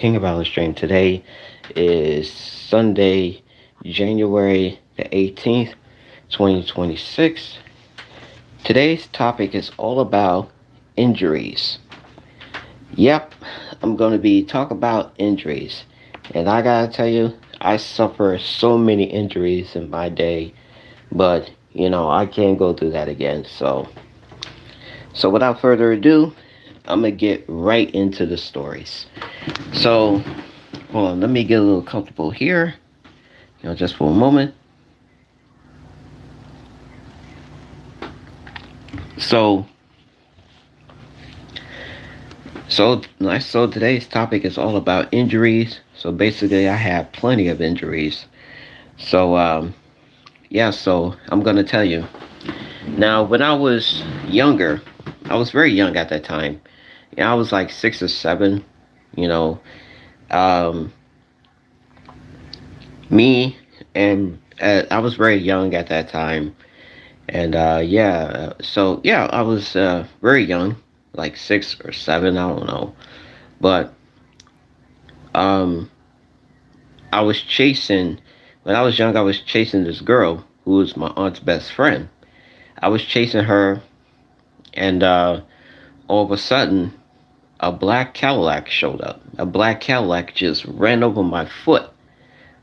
King of Island Stream. Today is Sunday, January the 18th, 2026. Today's topic is all about injuries. Yep, I'm going to be talking about injuries. And I got to tell you, I suffer so many injuries in my day, but I can't go through that again. So without further ado, I'm going to get right into the stories. So, hold on, let me get a little comfortable here, just for a moment. So, so today's topic is all about injuries. So basically, I have plenty of injuries. So, yeah. So I'm gonna tell you. Now, when I was younger, I was very young at that time. I was like 6 or 7. You know, um, me and I was very young at that time. And yeah, so yeah, I was very young, like 6 or 7, I don't know. But um, I was chasing, when I was young, I was chasing this girl who was my aunt's best friend. I was chasing her, and all of a sudden, a black Cadillac showed up. A black Cadillac just ran over my foot.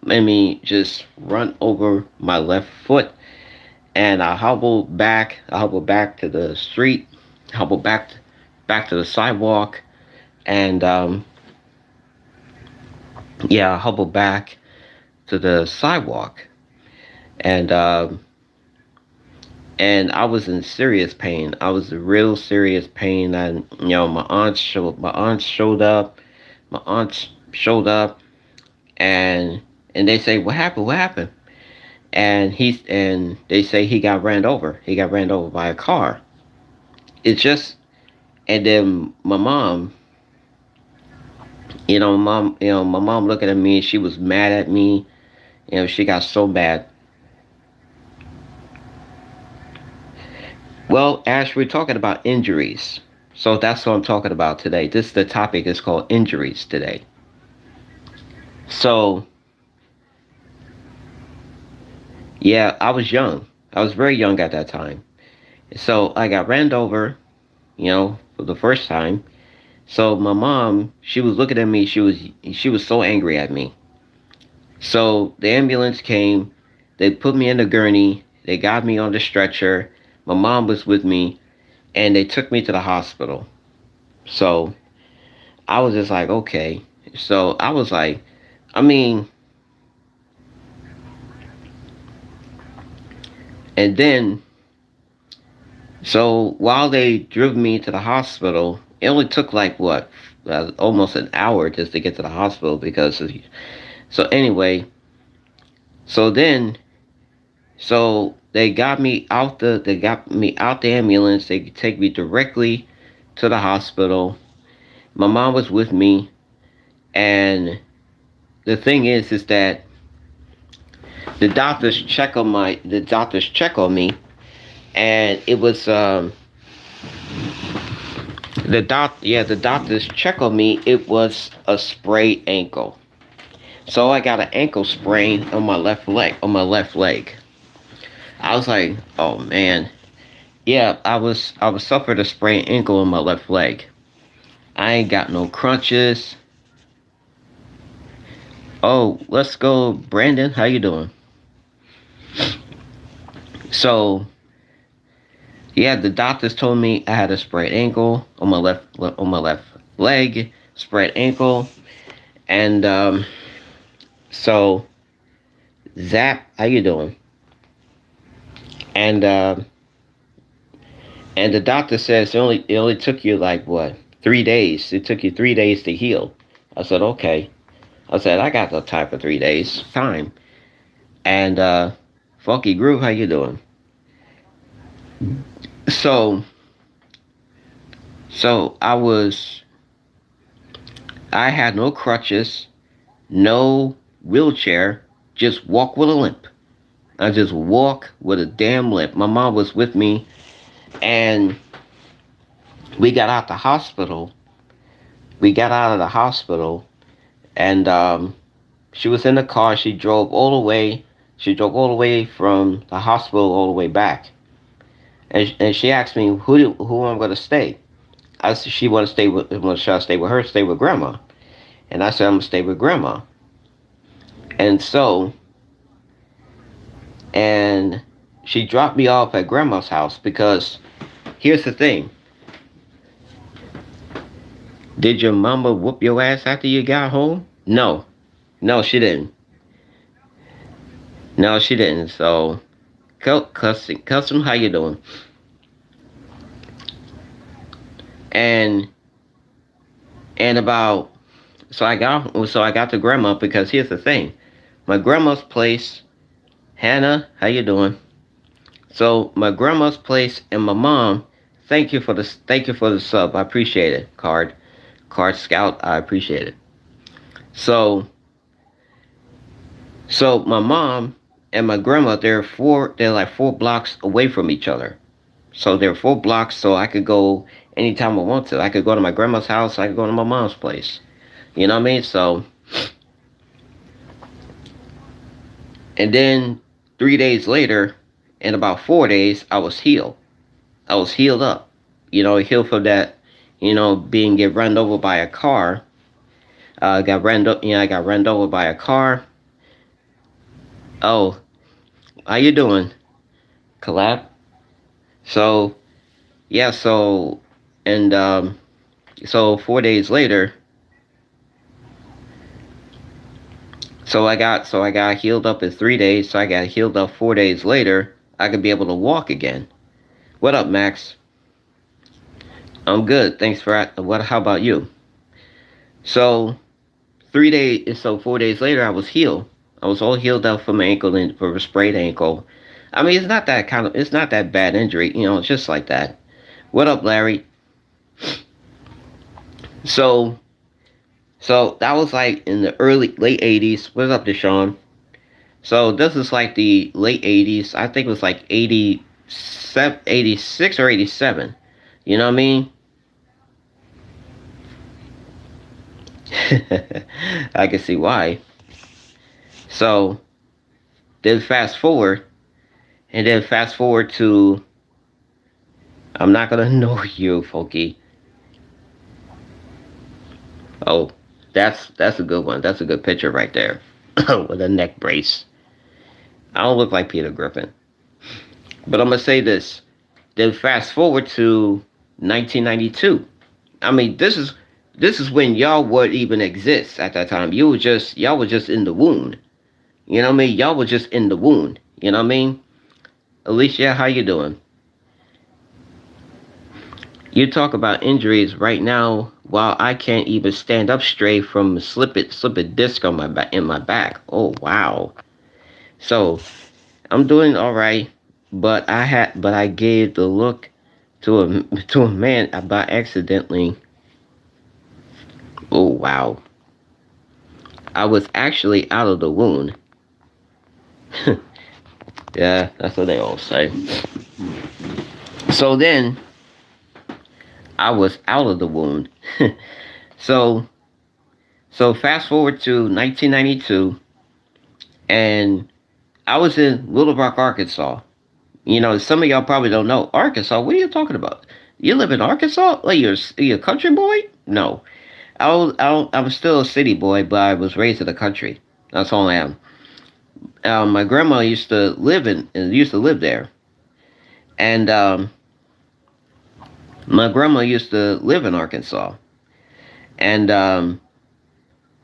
I mean, just run over my left foot. And I hobbled back. I hobbled back to the street. Hobbled back to the sidewalk, and yeah, I hobbled back to the sidewalk, and and I was in serious pain. I was in real serious pain, and my aunt showed up. My aunt showed up, and they say, "What happened? What happened?" And they say he got ran over. He got ran over by a car. It's just, and then my mom looking at me. She was mad at me. She got so mad. Well, Ash, we're talking about injuries. So that's what I'm talking about today. The topic is called injuries today. So, yeah, I was young. I was very young at that time. So I got ran over, for the first time. So my mom, she was looking at me. She was so angry at me. So the ambulance came. They put me in the gurney. They got me on the stretcher. My mom was with me, and they took me to the hospital. So I was just like, okay. So I was like, I mean, and then, so while they drove me to the hospital, it only took like what, almost an hour just to get to the hospital because of, so anyway, so then, so they got me out the ambulance. They could take me directly to the hospital. My mom was with me, and the thing is that the doctors check on me, and it was the doctors check on me. It was a sprained ankle. So I got an ankle sprain on my left leg. I was like, oh man, yeah, I was suffered a sprained ankle on my left leg. I ain't got no crunches. Oh, let's go, Brandon. How you doing? So yeah, the doctors told me I had a sprained ankle on my left leg, sprained ankle, and so Zap, how you doing? And and the doctor says it only took you like what, 3 days. It took you 3 days to heal. I said okay. I said I got the time for 3 days time. And Funky Groove, how you doing? So so I had no crutches, no wheelchair, just walk with a limp. I just walk with a damn limp. My mom was with me, and we got out the hospital. We got out of the hospital, and she was in the car. She drove all the way. She drove all the way from the hospital all the way back, and she asked me who I'm gonna stay. I said she want to stay with. Should I stay with her? Stay with grandma? And I said I'm gonna stay with grandma. And so, and she dropped me off at grandma's house because here's the thing. Did your mama whoop your ass after you got home? No. No, she didn't. No, she didn't. So, custom, how you doing? And and about so I got to grandma because here's the thing. My grandma's place, Hannah, how you doing? So my grandma's place and my mom, thank you for the sub. I appreciate it. Card Scout, I appreciate it. So so my mom and my grandma, they're like 4 blocks away from each other. So they're 4 blocks, so I could go anytime I want to. I could go to my grandma's house, I could go to my mom's place. You know what I mean? So and then 3 days later, in about 4 days, I was healed. I was healed up. Healed from that, being get run over by a car. I got run over by a car. Oh, how you doing? Collab. So yeah, and so 4 days later, I got healed up in 3 days. So I got healed up 4 days later. I could be able to walk again. What up, Max? I'm good. Thanks for what? How about you? So 3 days. So 4 days later, I was healed. I was all healed up from my ankle and from a sprayed ankle. I mean, it's not that bad injury. It's just like that. What up, Larry? So so that was like in the late 80s. What's up, Deshaun? So this is like the late 80s. I think it was like 87, 86 or 87. You know what I mean? I can see why. So then fast forward, and then fast forward to, I'm not gonna know you, Folky. Oh, that's a good one. That's a good picture right there with a neck brace. I don't look like Peter Griffin, but I'm gonna say this. Then fast forward to 1992. I mean, this is when y'all would even exist at that time. Y'all were just in the wound. You know what I mean? Y'all were just in the wound. You know what I mean? Alicia, how you doing? You talk about injuries right now while I can't even stand up straight from a slip it disc on my back in my back. Oh wow. So I'm doing all right, but I gave the look to a to a man by accidentally. Oh wow. I was actually out of the wound. Yeah, that's what they all say. So then I was out of the wound. so so fast forward to 1992, and I was in Little Rock, Arkansas. Some of y'all probably don't know Arkansas. What are you talking about? You live in Arkansas? Like you're a country boy? No, I'm still a city boy, but I was raised in the country. That's all I am. My grandma used to live there, and my grandma used to live in Arkansas, and and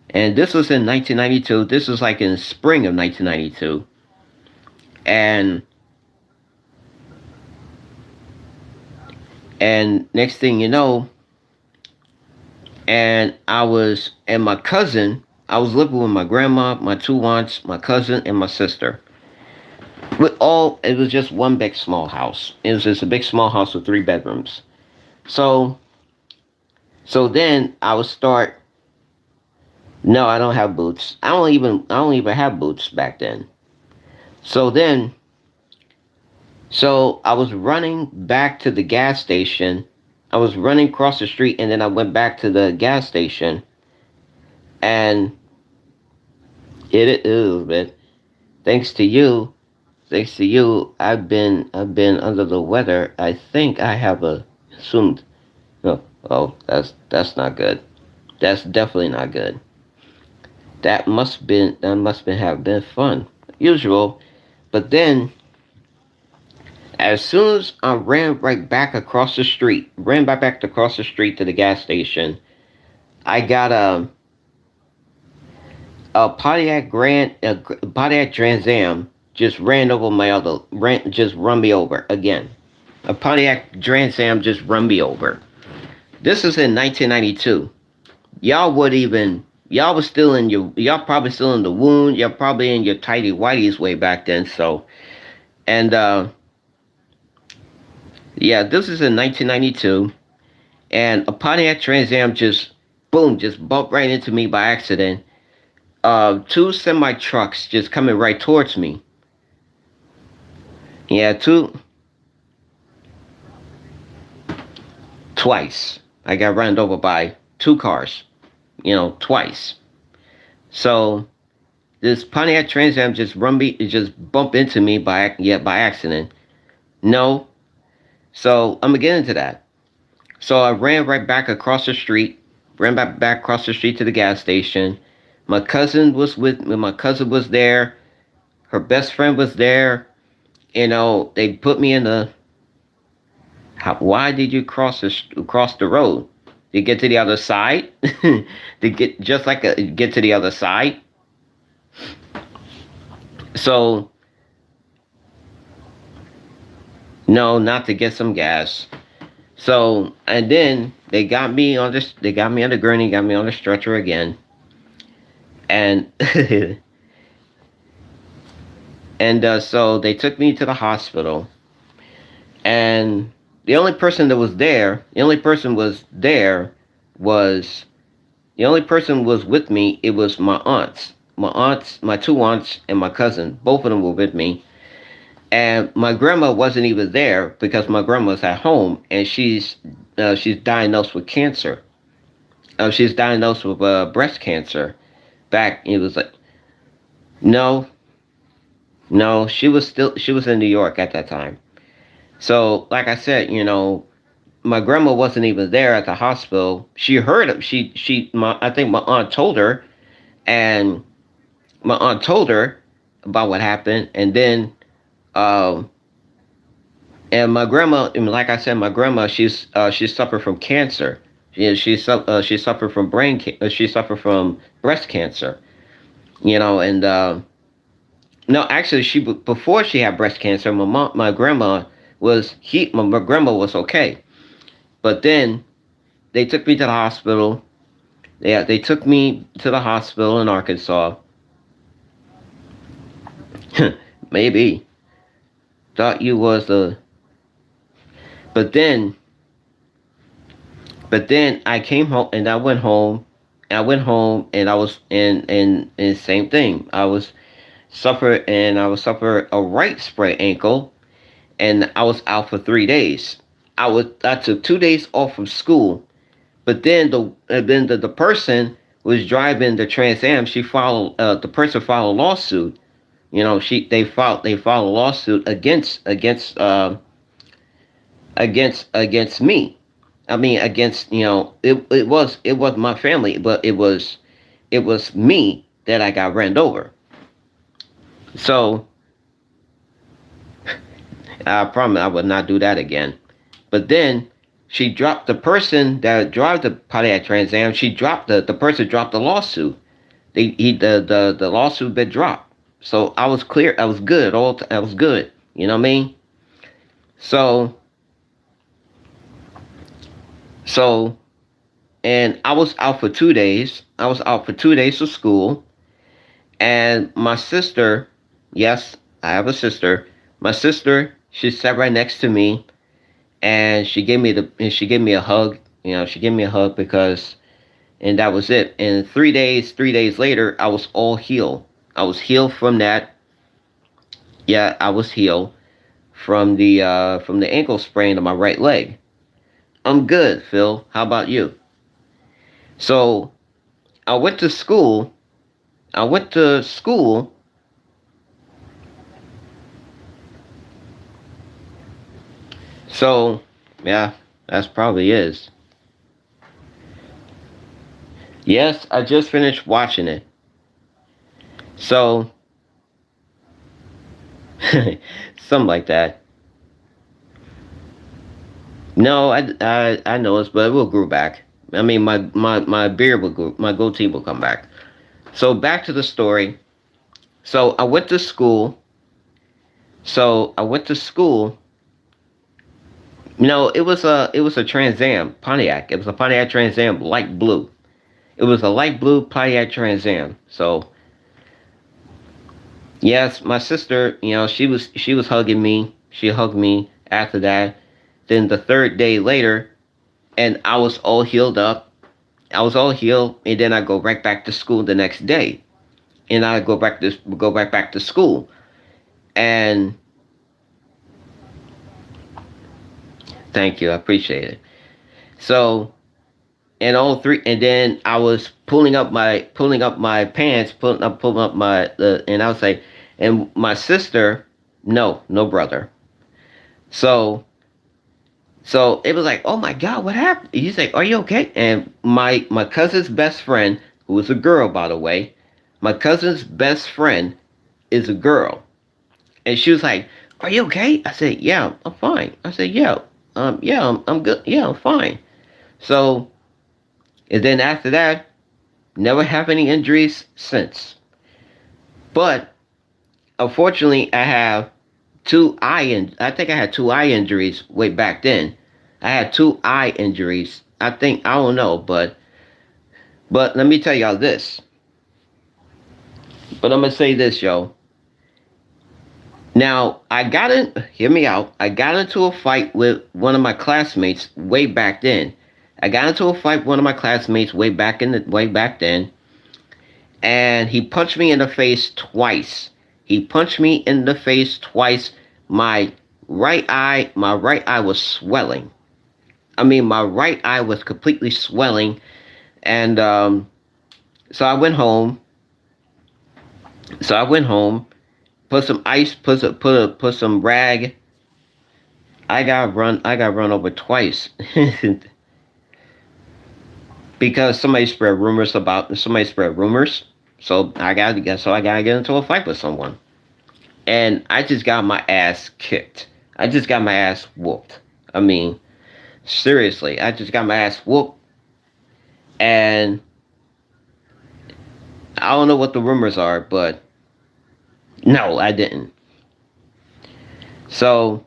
this was in 1992. This was like in spring of 1992, and next thing you know, and my cousin. I was living with my grandma, my two aunts, my cousin, and my sister. It was just one big small house. It was just a big small house with 3 bedrooms. So, so then I would start. No, I don't have boots. I don't even have boots back then. So then, so I was running back to the gas station. I was running across the street, and then I went back to the gas station, and It is, man. Thanks to you, thanks to you, I've been under the weather. I think I have a assumed. No, oh, that's not good. That's definitely not good. That must been have been fun, usual. But then, as soon as I ran right back across the street, ran back across the street to the gas station, I got a Pontiac Trans Am just ran over my other, just run me over again. A Pontiac Trans Am just run me over. This is in 1992. Y'all was still in y'all probably still in the wound. Y'all probably in your tidy whities way back then. So, and yeah, this is in 1992, and a Pontiac Trans Am just boom, just bumped right into me by accident. Two semi trucks just coming right towards me. Yeah, twice. I got run over by two cars. Twice. So this Pontiac Trans Am just run me, it just bumped into me by accident. No. So I'm gonna get into that. So I ran right back across the street, ran back across the street to the gas station. My cousin was with me. My cousin was there. Her best friend was there. They put me in the. Why did you cross the road? To get to the other side? To get to the other side? So no, not to get some gas. So and then they got me on this. They got me on the gurney. Got me on the stretcher again. And and so they took me to the hospital. And the only person was there was the only person was with me. It was my two aunts, and my cousin. Both of them were with me, and my grandma wasn't even there because my grandma's at home, and she's diagnosed with cancer. She's diagnosed with breast cancer. Back, it was like no, no, she was in New York at that time. So, like I said, my grandma wasn't even there at the hospital. She heard it. I think my aunt told her, and my aunt told her about what happened, and then, um, and my grandma, and like I said, my grandma, she suffered from cancer. She suffered from she suffered from breast cancer. And no, actually, before she had breast cancer, my grandma my grandma was okay, but then they took me to the hospital. Yeah, they took me to the hospital in Arkansas. Maybe thought you was a, but then, I came home and I went home. I went home and I was and same thing. I was suffer a right sprained ankle, and I was out for 3 days. I took 2 days off from school, but then the person was driving the Trans Am. The person filed a lawsuit. They filed a lawsuit against me. I mean, against it was my family, but it was me that I got ran over. So I promise I would not do that again. But then she dropped the person that drive the Pontiac Trans Am. The person dropped the lawsuit. The lawsuit been dropped. So I was clear. I was good. I was good. You know what I mean? So so and I was out for 2 days. I was out for 2 days of school, and my sister. Yes, I have a sister. My sister. She sat right next to me, and she gave me a hug. She gave me a hug because, and that was it. And 3 days later, I was all healed. I was healed from that. Yeah, I was healed from the ankle sprain on my right leg. I'm good, Phil. How about you? So I went to school. I went to school. So, yeah, that's probably is. Yes, I just finished watching it. So, something like that. No, I know it's, but it will grow back. I mean, my beard will grow, my goatee will come back. So back to the story. So I went to school. So I went to school. It was a Trans Am Pontiac. It was a Pontiac Trans Am light blue. It was a light blue Pontiac Trans Am. So yes, my sister, she was hugging me. She hugged me after that. Then the third day later, and I was all healed up. I was all healed, and then I go right back to school the next day, and I go back to school, and thank you, I appreciate it. So, and all three, and then I was pulling up my pants, pulling up and I was like, and my sister, no brother. So So it was like, oh my God, what happened? He's like, are you okay? And my cousin's best friend, who was a girl, by the way, my cousin's best friend is a girl, and she was like, are you okay? I said, yeah, I'm fine. I said, yeah, I'm good. Yeah, I'm fine. So, and then after that, never have any injuries since. But unfortunately, I think I had two eye injuries way back then. I had two eye injuries. I don't know, but let me tell y'all this. But I'm gonna say this, yo. Now hear me out. I got into a fight with one of my classmates way back then. I got into a fight with one of my classmates way back then, and he punched me in the face twice. He punched me in the face twice. My right eye was swelling. I mean, my right eye was completely swelling, and so I went home. So I went home, put some ice, put some rag. I got run over twice because somebody spread rumors. So I gotta get into a fight with someone, and I just got my ass kicked. I just got my ass whooped. I mean, seriously, I just got my ass whooped, and I don't know what the rumors are, but no, I didn't. So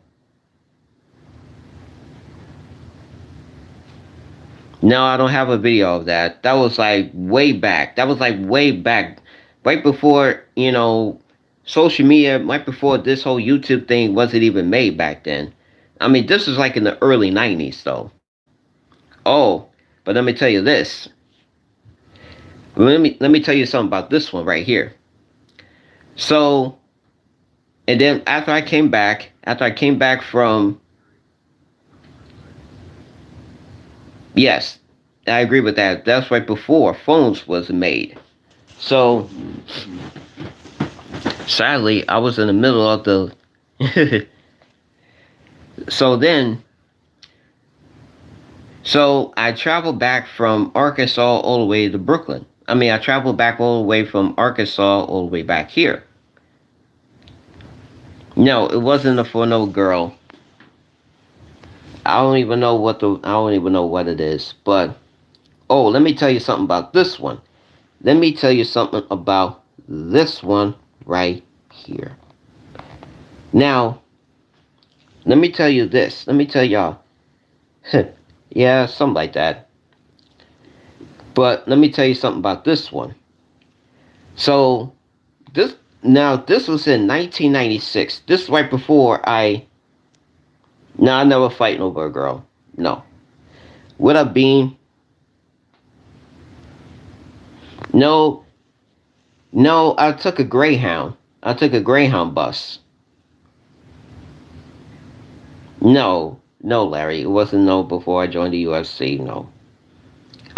no, I don't have a video of that. That was like way back. That was like way back, right before social media, right before this whole YouTube thing wasn't even made back then. I mean, this was like in the early '90s, though. Oh, but let me tell you this. Let me tell you something about this one right here. So, and then after I came back from, yes, I agree with that. That's right before phones was made. So, sadly, I was in the middle of the. so then, so I traveled back from Arkansas all the way to Brooklyn. I mean, I traveled back all the way from Arkansas all the way back here. No, it wasn't for no girl. I don't even know what it is. But oh, let me tell you something about this one. Let me tell you something about this one right here. Now, let me tell you this. Let me tell y'all. Yeah, something like that. But let me tell you something about this one. So, this was in 1996. This is right before I. No, I never fighting over a girl. No. Would I been? No, no. I took a Greyhound. I took a Greyhound bus. No, no, Larry. It wasn't no before I joined the UFC. No.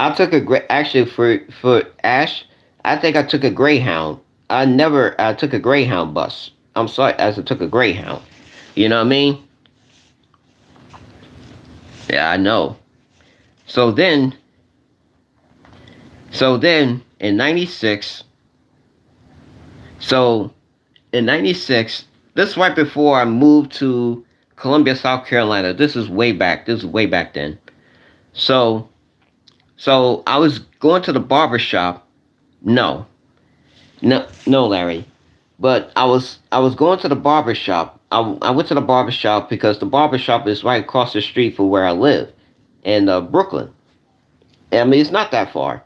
I took a great actually for Ash. I think I took a Greyhound. I took a Greyhound bus. I'm sorry, as I took a Greyhound. You know what I mean? Yeah, I know. So then, in '96, so in '96, this is right before I moved to Columbia, South Carolina. This is way back. This is way back then. So, so I was going to the barber shop. No, no, Larry. But I was going to the barber shop. I went to the barber shop because the barber shop is right across the street from where I live in Brooklyn. I mean, it's not that far.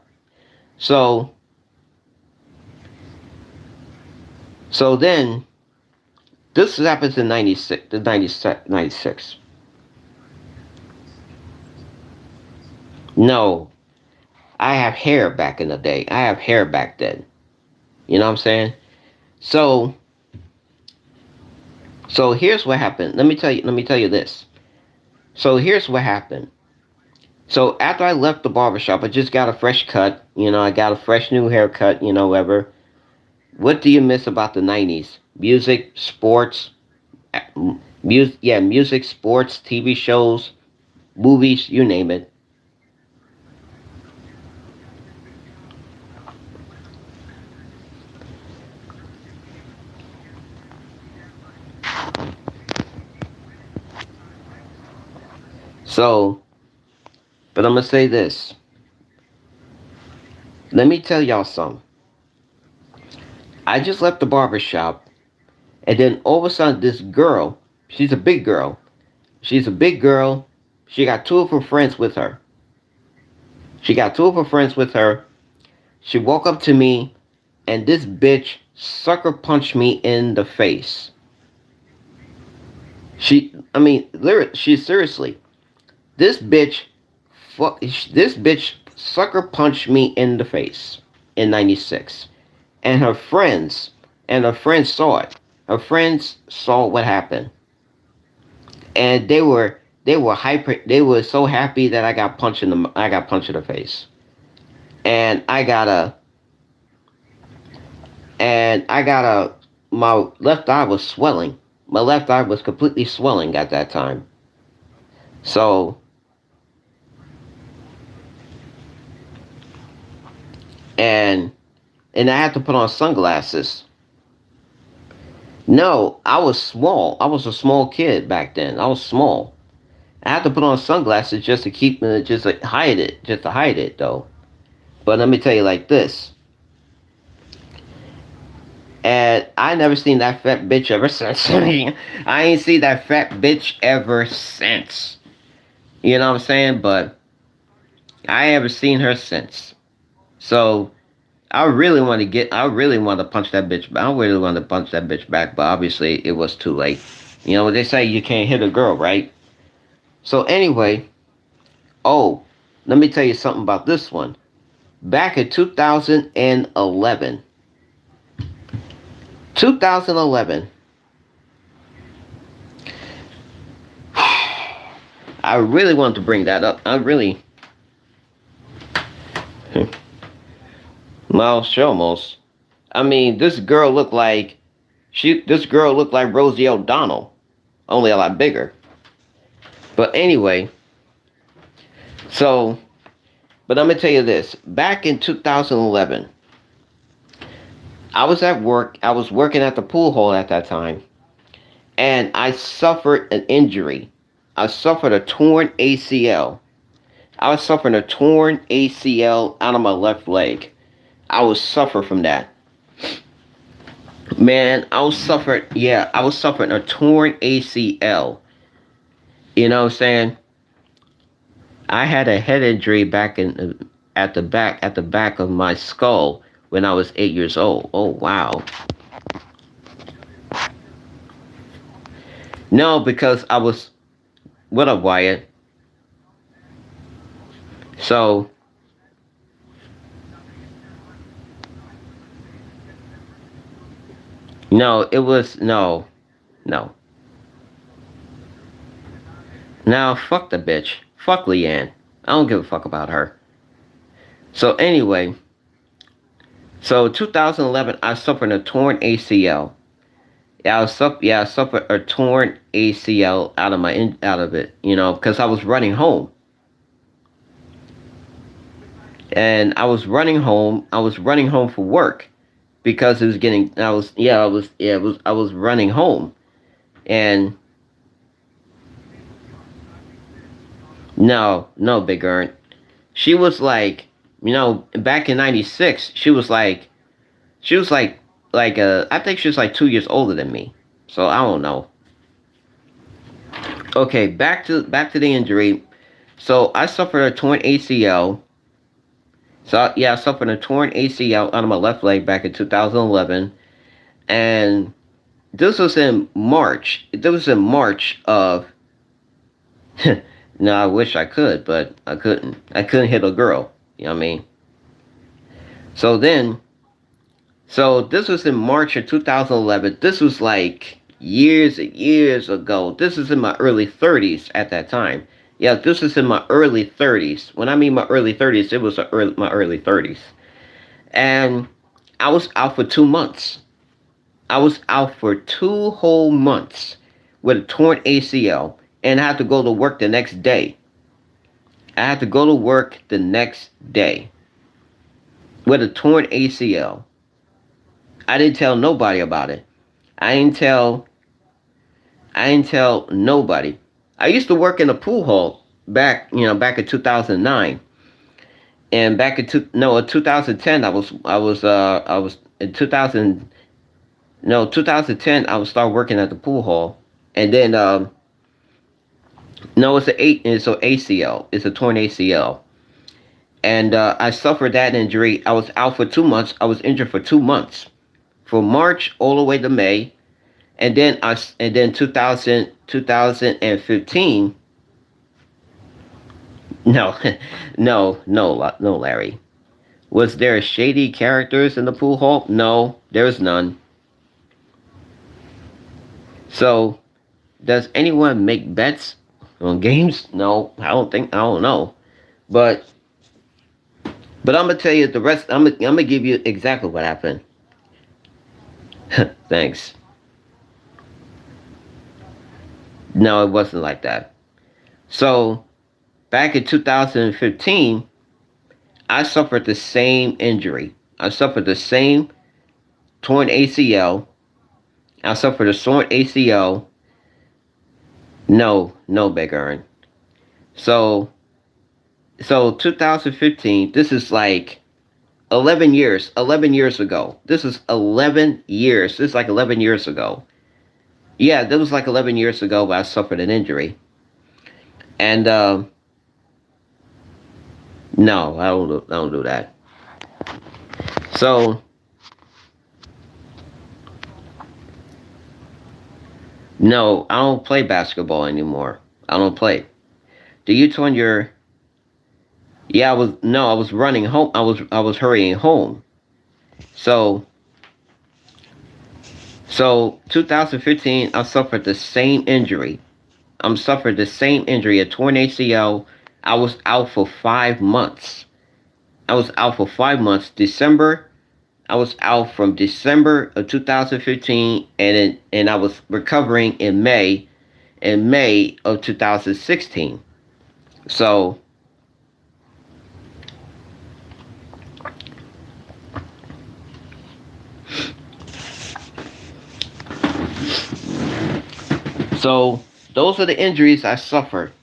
So so then this happens in '96. The 96. No, I have hair back in the day. I have hair back then. You know what I'm saying? So so here's what happened. Let me tell you. Let me tell you this. So here's what happened. So after I left the barbershop, I just got a fresh cut. You know, I got a fresh new haircut. You know, whatever. What do you miss about the '90s? Music, sports, music. Yeah, music, sports, TV shows, movies. You name it. So, but I'm gonna say this. Let me tell y'all something. I just left the barber shop, and then all of a sudden, this girl. She's a big girl. She's a big girl. She got two of her friends with her. She got two of her friends with her. She walked up to me, and this bitch sucker punched me in the face. I mean, she seriously, this bitch, this bitch sucker punched me in the face in '96, and her friends saw it. Her friends saw what happened, and they were hyper. They were so happy that I got punched in the face, and I got a my left eye was swelling. My left eye was completely swelling at that time. So and I had to put on sunglasses. No, I was small. I was a small kid back then. I was small. I had to put on sunglasses just to just to hide it, though. But let me tell you like this. And I never seen that fat bitch ever since. I ain't seen that fat bitch ever since. You know what I'm saying? But I haven't seen her since. So I really want to punch that bitch. I really want to punch that bitch back, but obviously it was too late. You know what they say? You can't hit a girl, right? So anyway, oh, let me tell you something about this one. Back in 2011, I really wanted to bring that up. I really, well, she almost. I mean, this girl looked like Rosie O'Donnell, only a lot bigger. But anyway, so, but I'm gonna tell you this. Back in 2011, I was at work. I was working at the pool hall at that time, and I suffered an injury. I suffered a torn ACL. I was suffering a torn ACL out of my left leg. I was suffering from that. Man, I was suffering a torn ACL. You know what I'm saying? I had a head injury back in at the back of my skull when I was 8 years old. Oh wow. No, because I was what up, Wyatt? So no, it was no. Now fuck the bitch. Fuck Leanne. I don't give a fuck about her. So anyway, So 2011, I suffered a torn ACL. I suffered a torn ACL out of it, because I was running home, and I was running home for work because it was getting. I was running home, and no, Big Earn. She was like, back in '96, she was I think she was like 2 years older than me. So I don't know. Okay, back to the injury. So I suffered a torn ACL. So yeah, I suffered a torn ACL out of my left leg back in 2011, and this was in March. This was in March of. No, I wish I could, but I couldn't. I couldn't hit a girl. You know what I mean? So then, so this was in March of 2011. This was like years and years ago. This is in my early 30s at that time. Yeah, this is in my early 30s. When I mean my early 30s, it was my early 30s. And I was out for 2 months. I was out for 2 whole months with a torn ACL, and I had to go to work the next day. I had to go to work the next day with a torn ACL. I didn't tell nobody about it. I didn't tell I didn't tell nobody. I used to work in a pool hall back in 2009. And back in 2010 I was in 2000 no 2010 I was start working at the pool hall. And then no it's a ACL. It's a torn ACL. And I suffered that injury. I was out for 2 months. I was injured for 2 months, from March all the way to May. And then 2015. No, no, Larry. Was there shady characters in the pool hall? No, there's none. So, does anyone make bets on games? No, I don't know. But I'm gonna tell you the rest. I'm gonna give you exactly what happened. Thanks. No, it wasn't like that. So, back in 2015, I suffered the same injury. I suffered the same torn ACL. I suffered a torn ACL. No, Big Earn. So, 2015. This is like 11 years. 11 years ago. This is 11 years. This is like 11 years ago. Yeah, that was like 11 years ago. Where I suffered an injury, and no, I don't do that. So no, I don't play basketball anymore. I don't play. Do you turn your? Yeah, I was no, I was running home. I was hurrying home. So 2015, I suffered the same injury. I'm suffered the same injury, a torn ACL. I was out for 5 months. I was out for 5 months. I was out from December of 2015, and I was recovering in May of 2016. So so those are the injuries I suffered.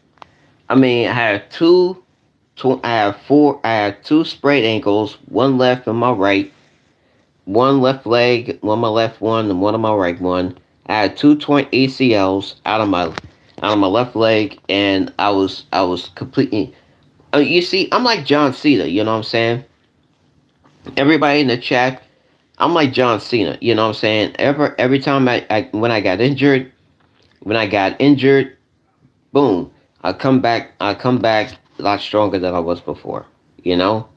I mean, I had two sprained ankles, one left and my right, one left leg, one my left one, and one on my right one. I had two torn ACLs out of my left leg, and I was completely. You see, I'm like John Cena. You know what I'm saying? Everybody in the chat, I'm like John Cena. You know what I'm saying? Every time when I got injured, boom, I come back a lot stronger than I was before. You know?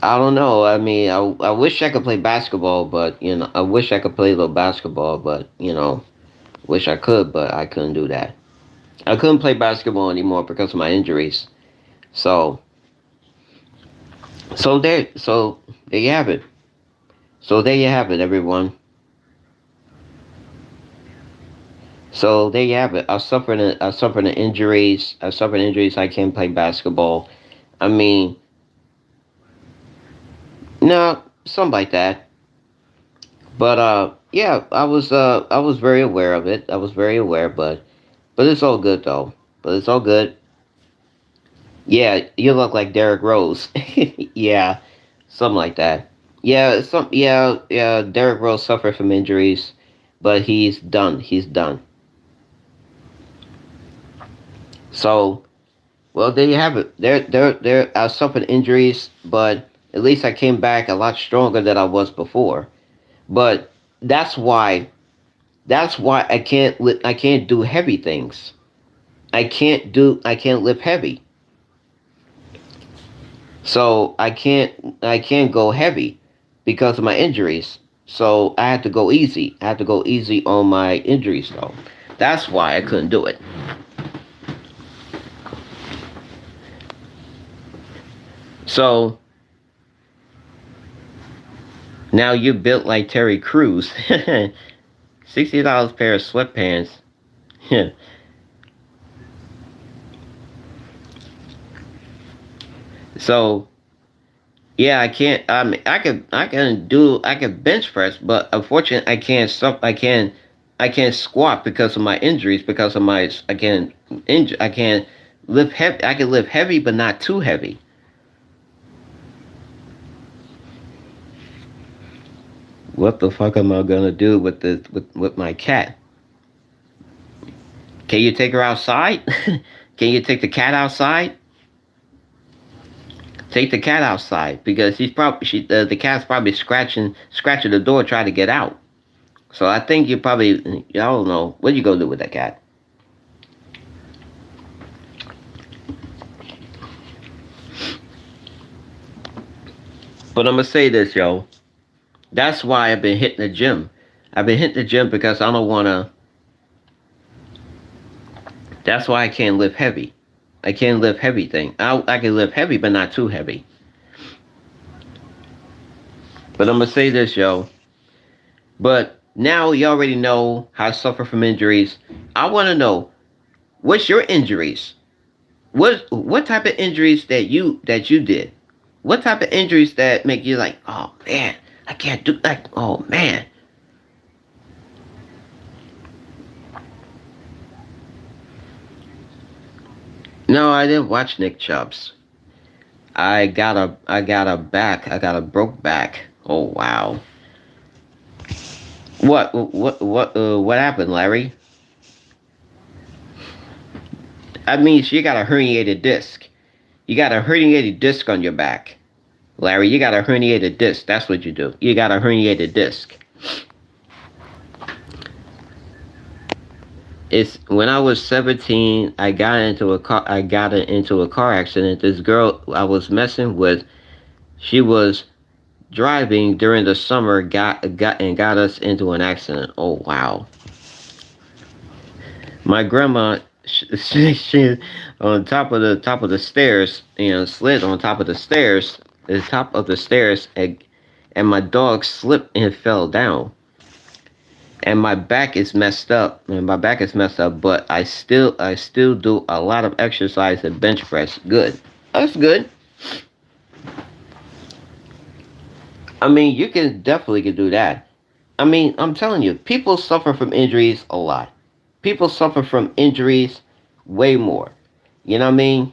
I don't know. I mean, I wish I could play basketball, but I wish I could play a little basketball, but wish I could, but I couldn't do that. I couldn't play basketball anymore because of my injuries. So So there you have it. So there you have it, everyone. So there you have it. I suffered injuries. I suffered injuries. I can't play basketball. I mean, no, something like that. But yeah, I was very aware of it. I was very aware, but it's all good though. But it's all good. Yeah, you look like Derrick Rose. Yeah, something like that. Yeah. Derrick Rose suffered from injuries, but he's done. He's done. So, well, there you have it. There. I suffered injuries, but at least I came back a lot stronger than I was before. But that's why. That's why I can't do heavy things. I can't lift heavy. So I can't go heavy because of my injuries. So I had to go easy. I had to go easy on my injuries though. That's why I couldn't do it. So now you built like Terry Crews. $60 pair of sweatpants. So yeah, I can't. I can bench press, but unfortunately, I can't squat because of my injuries. Because of my, I can't lift heavy. I can lift heavy, but not too heavy. What the fuck am I gonna do with my cat? Can you take her outside? Can you take the cat outside? Take the cat outside because the cat's probably scratching the door trying to get out. So I think you probably, I don't know, what you gonna do with that cat? But I'm gonna say this, yo. That's why I've been hitting the gym. I've been hitting the gym because I don't wanna. That's why I can't lift heavy. I can't lift heavy thing. I can lift heavy, but not too heavy. But I'm gonna say this, yo. But now you already know how I suffer from injuries. I want to know what's your injuries. What type of injuries that you did? What type of injuries that make you like, oh man, I can't do that. Oh man. No, I didn't watch Nick Chubbs. I got a broke back. Oh wow. What happened, Larry? I mean, you got a herniated disc. You got a herniated disc on your back. Larry, you got a herniated disc. That's what you do. You got a herniated disc. It's when I was 17, I got into a car accident. This girl I was messing with, she was driving during the summer, got us into an accident. Oh wow. My grandma, she on top of the stairs, slid on top of the stairs, and my dog slipped and fell down. And my back is messed up, but I still do a lot of exercise and bench press. Good. That's good. I mean, you can definitely can do that. I mean, I'm telling you, people suffer from injuries a lot. People suffer from injuries way more. You know what I mean?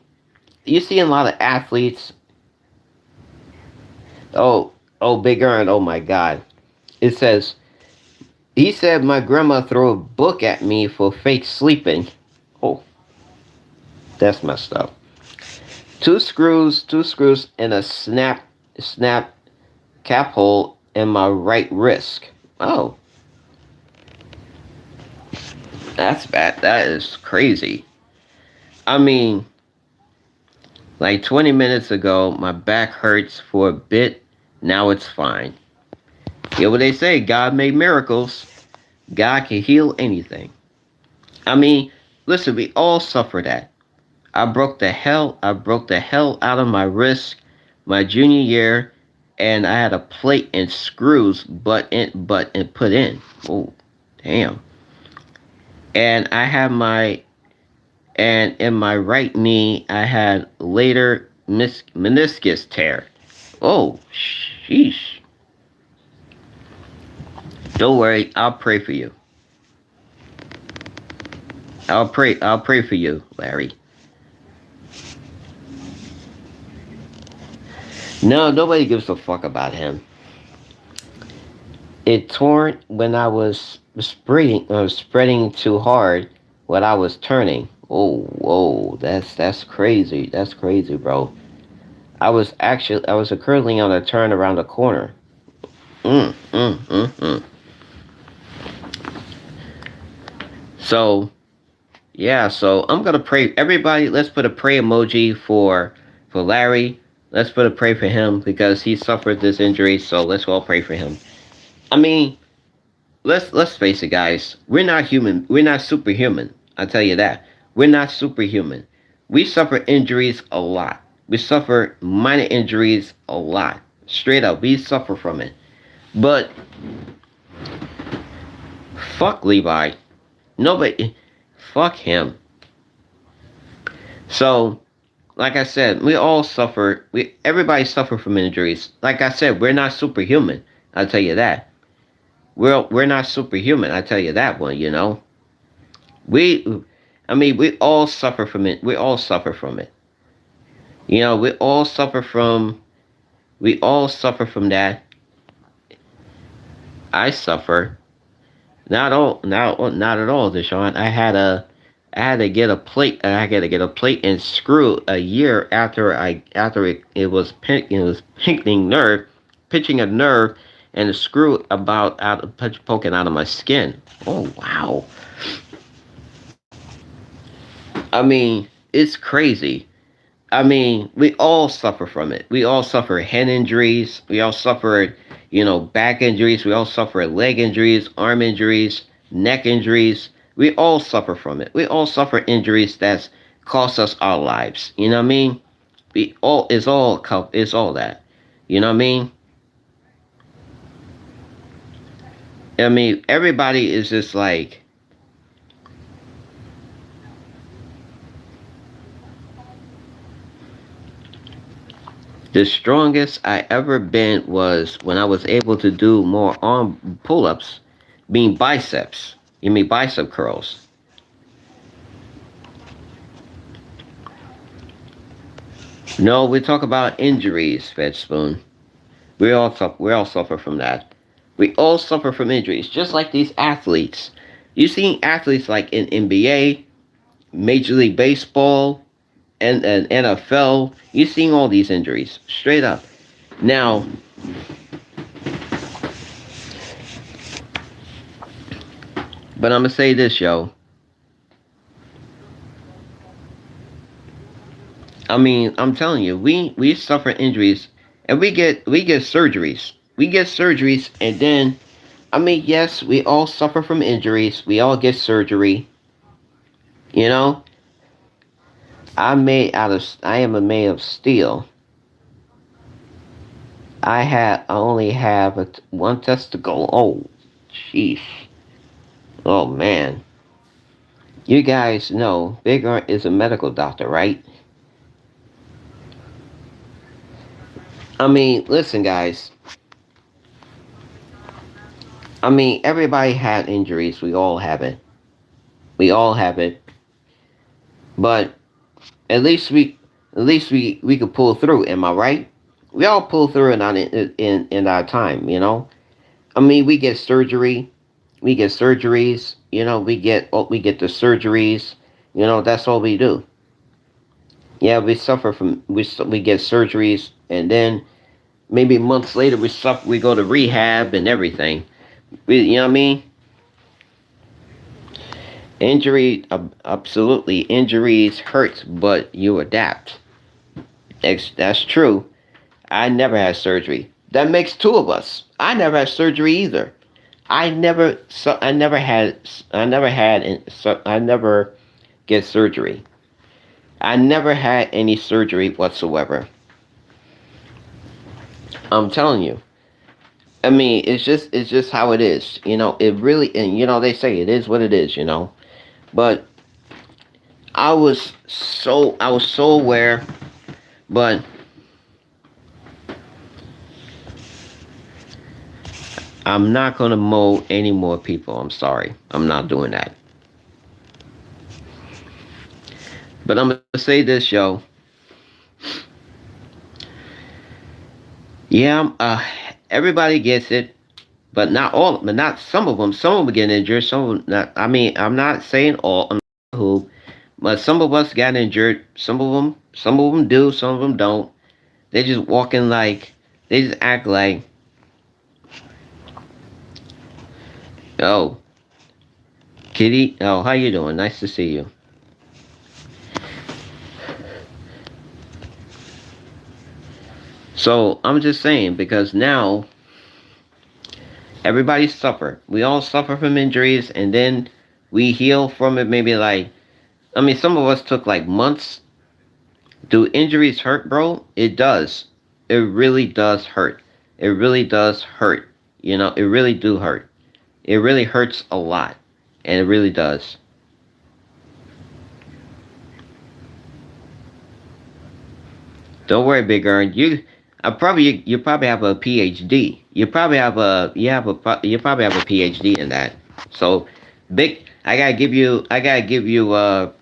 You see a lot of athletes. Oh, oh, Big Earn. Oh my God. It says he said my grandma threw a book at me for fake sleeping. Oh, that's messed up. Two screws, and a snap cap hole in my right wrist. Oh, that's bad. That is crazy. I mean, like 20 minutes ago, my back hurts for a bit. Now it's fine. You know what they say? God made miracles. God can heal anything. I mean, listen, we all suffer that. I broke the hell out of my wrist my junior year, and I had a plate and screws but and put in. Oh, damn! And I had my and in my right knee I had later meniscus tear. Oh, sheesh! Don't worry, I'll pray for you. I'll pray for you, Larry. No, nobody gives a fuck about him. It torn when I was spreading too hard when I was turning. Oh, whoa, that's crazy. That's crazy, bro. I was currently on a turn around the corner. Mm, mm, mm, mm. So yeah, so I'm gonna pray. Everybody, let's put a pray emoji for Larry. Let's put a pray for him because he suffered this injury. So let's all pray for him. I mean, let's face it, guys. We're not human. We're not superhuman. I tell you that. We're not superhuman. We suffer injuries a lot. We suffer minor injuries a lot. Straight up, we suffer from it. But fuck Levi. Nobody. Fuck him. So, like I said, we all suffer. Everybody suffer from injuries. Like I said, we're not superhuman. I'll tell you that. We're not superhuman. I tell you that one. You know. We, I mean, we all suffer from it. We all suffer from it. You know, we all suffer from that. I suffer. Not at all, Deshaun. I had to get a plate. I had to get a plate and screw a year after it was pitching a nerve, and a screw about poking out of my skin. Oh wow! I mean, it's crazy. I mean, we all suffer from it. We all suffer head injuries. We all suffer, back injuries. We all suffer leg injuries, arm injuries, neck injuries. We all suffer from it. We all suffer injuries that's cost us our lives. You know what I mean? It's all that. You know what I mean? I mean, everybody is just like, the strongest I ever been was when I was able to do more arm pull-ups, being biceps. You mean bicep curls? No, we talk about injuries, Fed Spoon. We all suffer from that. We all suffer from injuries, just like these athletes. You seen athletes like in NBA, Major League Baseball, and NFL. You seen all these injuries, straight up. Now, but I'm gonna say this, yo. I mean, I'm telling you, we suffer injuries, and we get surgeries. We get surgeries, and then, I mean, yes, we all suffer from injuries. We all get surgery. You know, I am a made of steel. I only have one testicle. Oh, jeez. Oh man. You guys know Big Art is a medical doctor, right? I mean, listen, guys. I mean, everybody had injuries. We all have it. We all have it. But at least we could pull through. Am I right? We all pull through in our time. You know. I mean, we get surgery. We get surgeries. You know, we get the surgeries. You know, that's all we do. Yeah, we suffer from we get surgeries, and then maybe months later we go to rehab and everything. You know what I mean? Absolutely, injuries hurts, but you adapt. That's true. I never had surgery. That makes two of us. I never had surgery either. I never get surgery. I never had any surgery whatsoever. I'm telling you. I mean, it's just how it is. It really, and they say it is what it is. But I was so aware, but I'm not gonna mow any more people. I'm sorry. I'm not doing that. But I'm gonna say this, yo. Yeah, everybody gets it, but not some of them. Some of them get injured. Some of them not. I mean, I'm not saying all. I'm not who, but some of us got injured. Some of them do. Some of them don't. They just walking like, they just act like, oh, Kitty. Oh, how you doing? Nice to see you. So I'm just saying, because now everybody suffer. We all suffer from injuries, and then we heal from it. Maybe like, I mean, some of us took like months. Do injuries hurt, bro? It does. It really does hurt. It really does hurt. It really do hurt. It really hurts a lot, and it really does. Don't worry, Big Earn. You probably have a PhD. You probably have a PhD in that. So, big. I gotta give you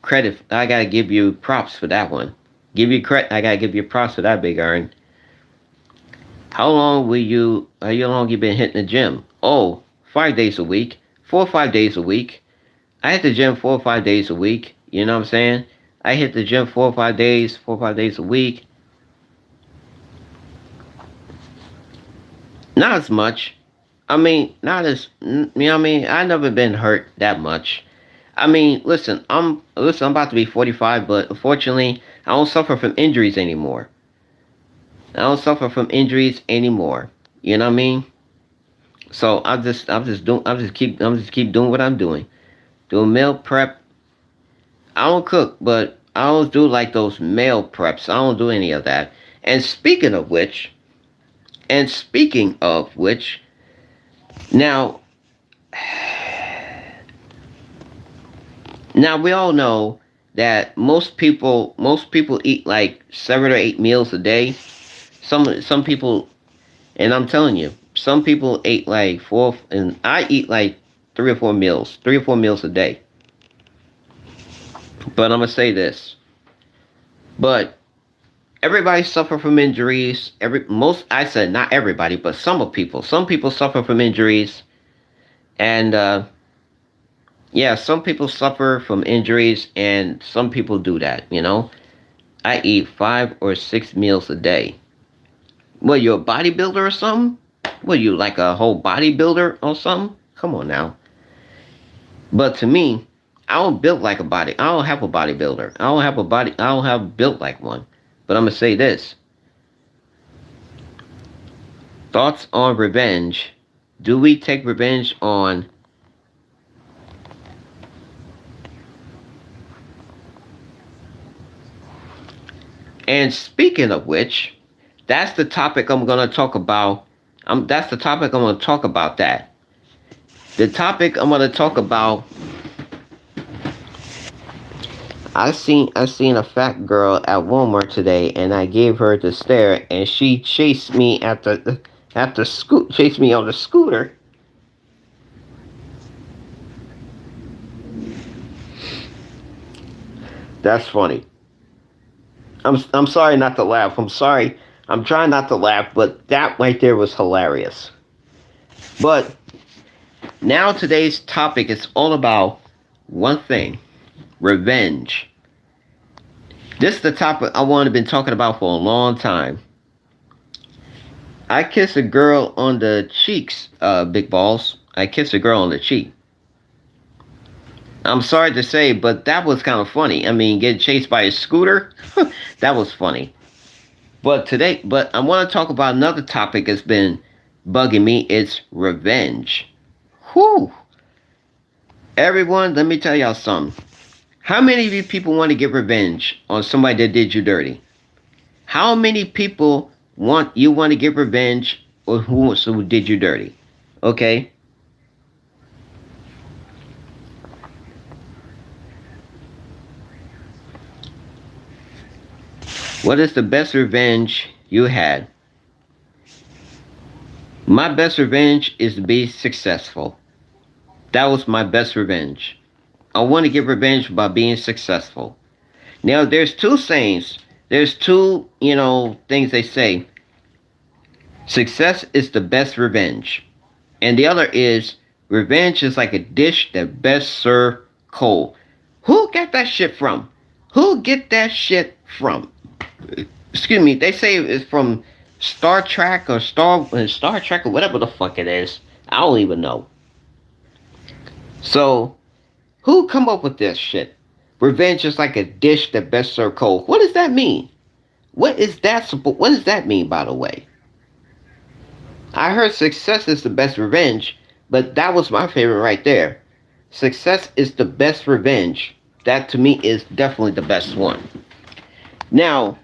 credit. I gotta give you props for that one. Give you credit. I gotta give you props for that, Big Earn. How long you been hitting the gym? Oh, 5 days a week. 4 or 5 days a week. I hit the gym 4 or 5 days a week. You know what I'm saying? I hit the gym 4 or 5 days a week. Not as much. I mean, not as you know what I mean. I never been hurt that much. I mean, listen. I'm about to be 45, but unfortunately, I don't suffer from injuries anymore. I don't suffer from injuries anymore. You know what I mean? So I'm just keep doing what I'm doing. Doing meal prep. I don't cook, but I don't do like those meal preps. I don't do any of that. And speaking of which, now now we all know that most people eat like 7 or 8 meals a day. Some people, and I'm telling you, some people ate like four, and I eat like 3 or 4 meals a day. But I'm gonna say this. But everybody suffer from injuries. I said not everybody, but some people suffer from injuries, and yeah, some people suffer from injuries, and some people do that. I eat 5 or 6 meals a day. What, you a bodybuilder or something? What, you like a whole bodybuilder or something? Come on now. But to me, I don't build like a body. I don't have a bodybuilder. I don't have a body. I don't have built like one. But I'm gonna say this: thoughts on revenge. Do we take revenge on? And speaking of which, that's the topic I'm gonna talk about. That's the topic I'm gonna talk about. That the topic I'm gonna talk about. I seen a fat girl at Walmart today, and I gave her the stare, and she chased me chased me on the scooter. That's funny. I'm sorry not to laugh. I'm sorry. I'm trying not to laugh, but that right there was hilarious. But now today's topic is all about one thing: revenge. This is the topic I want to been talking about for a long time. I kissed a girl on the cheeks, big balls. I kissed a girl on the cheek. I'm sorry to say, but that was kind of funny. I mean, getting chased by a scooter, that was funny. But I want to talk about another topic that's been bugging me. It's revenge. Whew. Everyone, let me tell y'all something. How many of you people want to get revenge on somebody that did you dirty? How many people want to get revenge, or who did you dirty? Okay. What is the best revenge you had? My best revenge is to be successful. That was my best revenge. I want to get revenge by being successful. Now, there's two sayings. There's two, things they say. Success is the best revenge. And the other is revenge is like a dish that best served cold. Who got that shit from? Who get that shit from? Excuse me. They say it's from Star Trek or Star Trek or whatever the fuck it is. I don't even know. So, who come up with this shit? Revenge is like a dish that best served cold. What does that mean? What does that mean, by the way? I heard success is the best revenge, but that was my favorite right there. Success is the best revenge. That to me is definitely the best one. Now,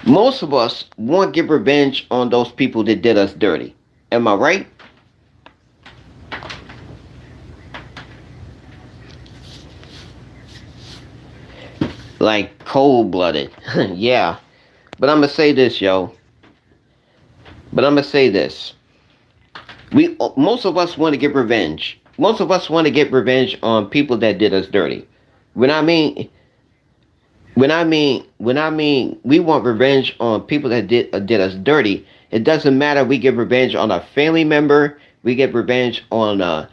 most of us want to get revenge on those people that did us dirty. Am I right? Like cold blooded. Yeah. But I'm going to say this, yo. But I'm going to say this. Most of us want to get revenge. Most of us want to get revenge on people that did us dirty. When I mean we want revenge on people that did us dirty. It doesn't matter. We get revenge on a family member. We get revenge on a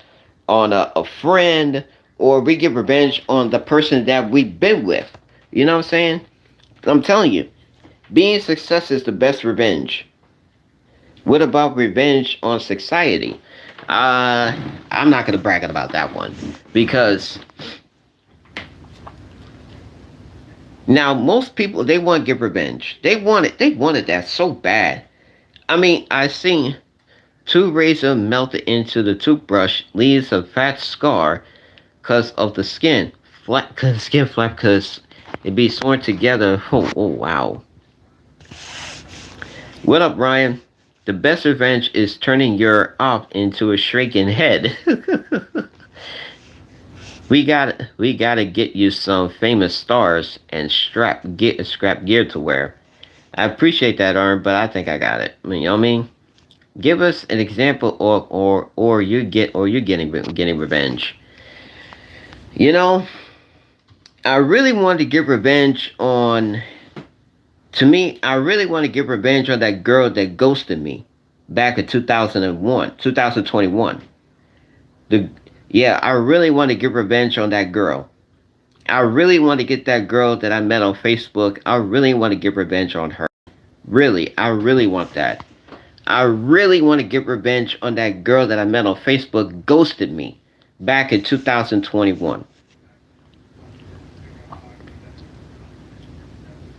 friend, or we get revenge on the person that we've been with. You know what I'm saying? I'm telling you, being success is the best revenge. What about revenge on society? I'm not gonna brag about that one because now most people they want to get revenge. They wanted that so bad. I mean, I seen two razor melted into the toothbrush leaves a fat scar because of the skin flat, cause skin flap, cause it be sworn together. Oh wow. What up, Ryan? The best revenge is turning your op into a shaking head. we gotta get you some famous stars and scrap gear to wear. I appreciate that, Arn, but I think I got it. You know what I mean? Give us an example, or you're getting revenge. You know, I really wanted to get revenge on. To me, I really want to get revenge on that girl that ghosted me back in 2021. The Yeah, I really want to get revenge on that girl. I really want to get that girl that I met on Facebook. I really want to get revenge on her. Really, I really want that. I really want to get revenge on that girl that I met on Facebook ghosted me back in 2021.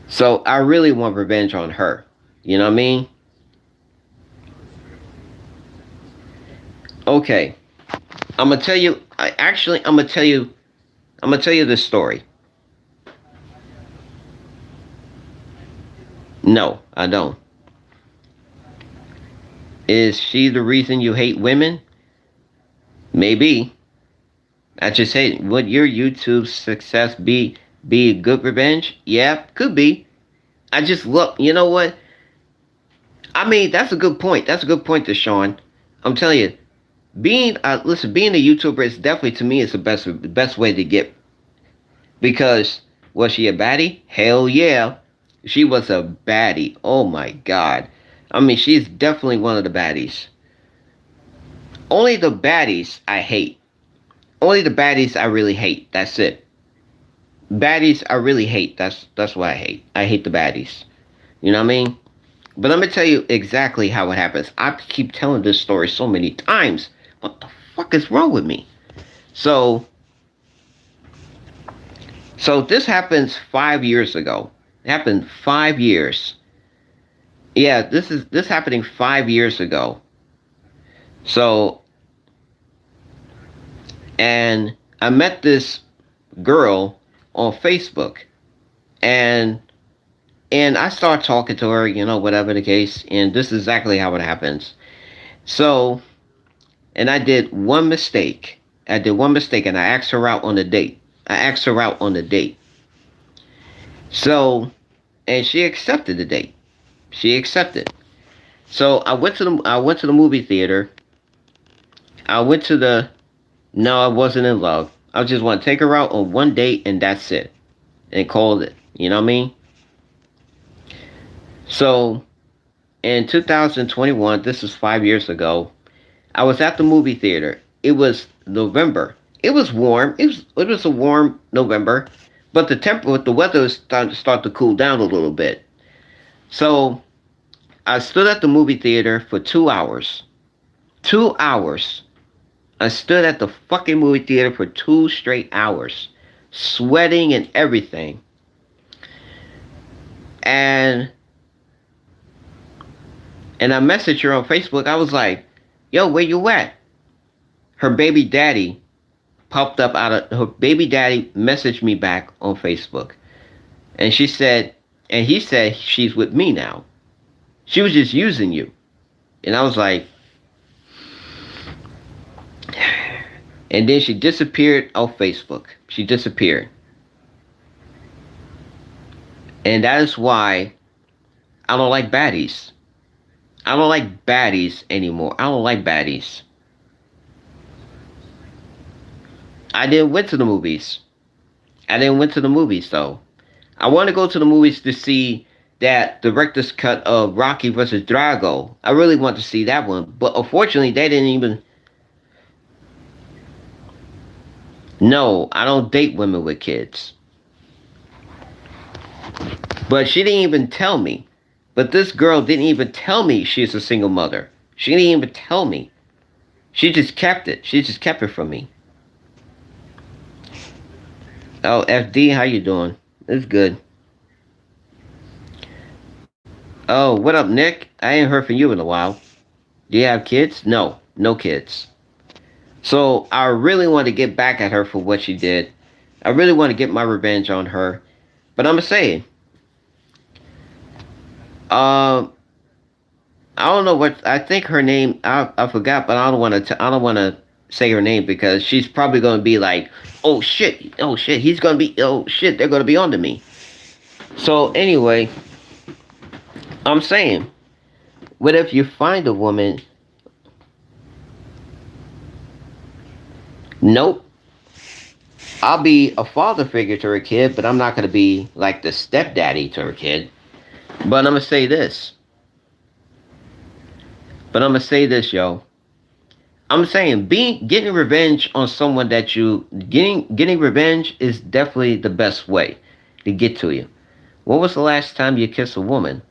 So I really want revenge on her. You know what I mean? Okay. I'm gonna tell you. I'm gonna tell you this story. No, I don't. Is she the reason you hate women? Maybe. I just hate. Would your YouTube success be good revenge? Yeah, could be. I just look. You know what? I mean, that's a good point. That's a good point, to Sean. I'm telling you, being a YouTuber is definitely, to me, is the best way to get, because was she a baddie? Hell yeah, she was a baddie. Oh my god, I mean, she's definitely one of the baddies. Only the baddies I hate. Only the baddies I really hate. That's it. Baddies I really hate. That's what I hate. I hate the baddies. You know what I mean? But let me tell you exactly how it happens. I keep telling this story so many times. What the fuck is wrong with me? So, so this happens 5 years ago. It happened 5 years. Yeah, this happening 5 years ago. So, and I met this girl on Facebook, and And I start talking to her, whatever the case, and this is exactly how it happens. So, and I did one mistake. I did one mistake, and I asked her out on a date. I asked her out on a date. So, and she accepted the date. She accepted. So I went to the movie theater. I went to the No, I wasn't in love. I just want to take her out on one date and that's it. And call it. You know what I mean? So in 2021, this is 5 years ago, I was at the movie theater. It was November. It was warm. It was a warm November, but the weather was starting to cool down a little bit. So I stood at the movie theater for 2 hours. 2 hours. I stood at the fucking movie theater for 2 straight hours, sweating and everything. And I messaged her on Facebook. I was like, "Yo, where you at?" Her baby daddy popped up out of her baby daddy messaged me back on Facebook, and she said, and he said she's with me now. She was just using you, and I was like, and then she disappeared off Facebook. She disappeared, and that is why I don't like baddies. I don't like baddies anymore. I don't like baddies. I didn't went to the movies. I didn't went to the movies though. I want to go to the movies to see that director's cut of Rocky versus Drago. I really want to see that one, but unfortunately, they didn't even. No, I don't date women with kids. But she didn't even tell me. But this girl didn't even tell me she's a single mother. She didn't even tell me. She just kept it. She just kept it from me. Oh, FD, how you doing? It's good. Oh, what up, Nick? I ain't heard from you in a while. Do you have kids? No, no kids. So I really want to get back at her for what she did. I really want to get my revenge on her. But I'm gonna say, um, I don't know what I think her name. I forgot, but I don't want to. I don't want to say her name because she's probably going to be like, oh shit, he's going to be, oh shit, they're going to be onto me. So anyway, I'm saying, what if you find a woman? Nope. I'll be a father figure to her kid, but I'm not going to be like the stepdaddy to her kid. But I'm going to say this. But I'm going to say this, yo. I'm saying getting revenge on someone that you getting revenge is definitely the best way to get to you. When was the last time you kissed a woman?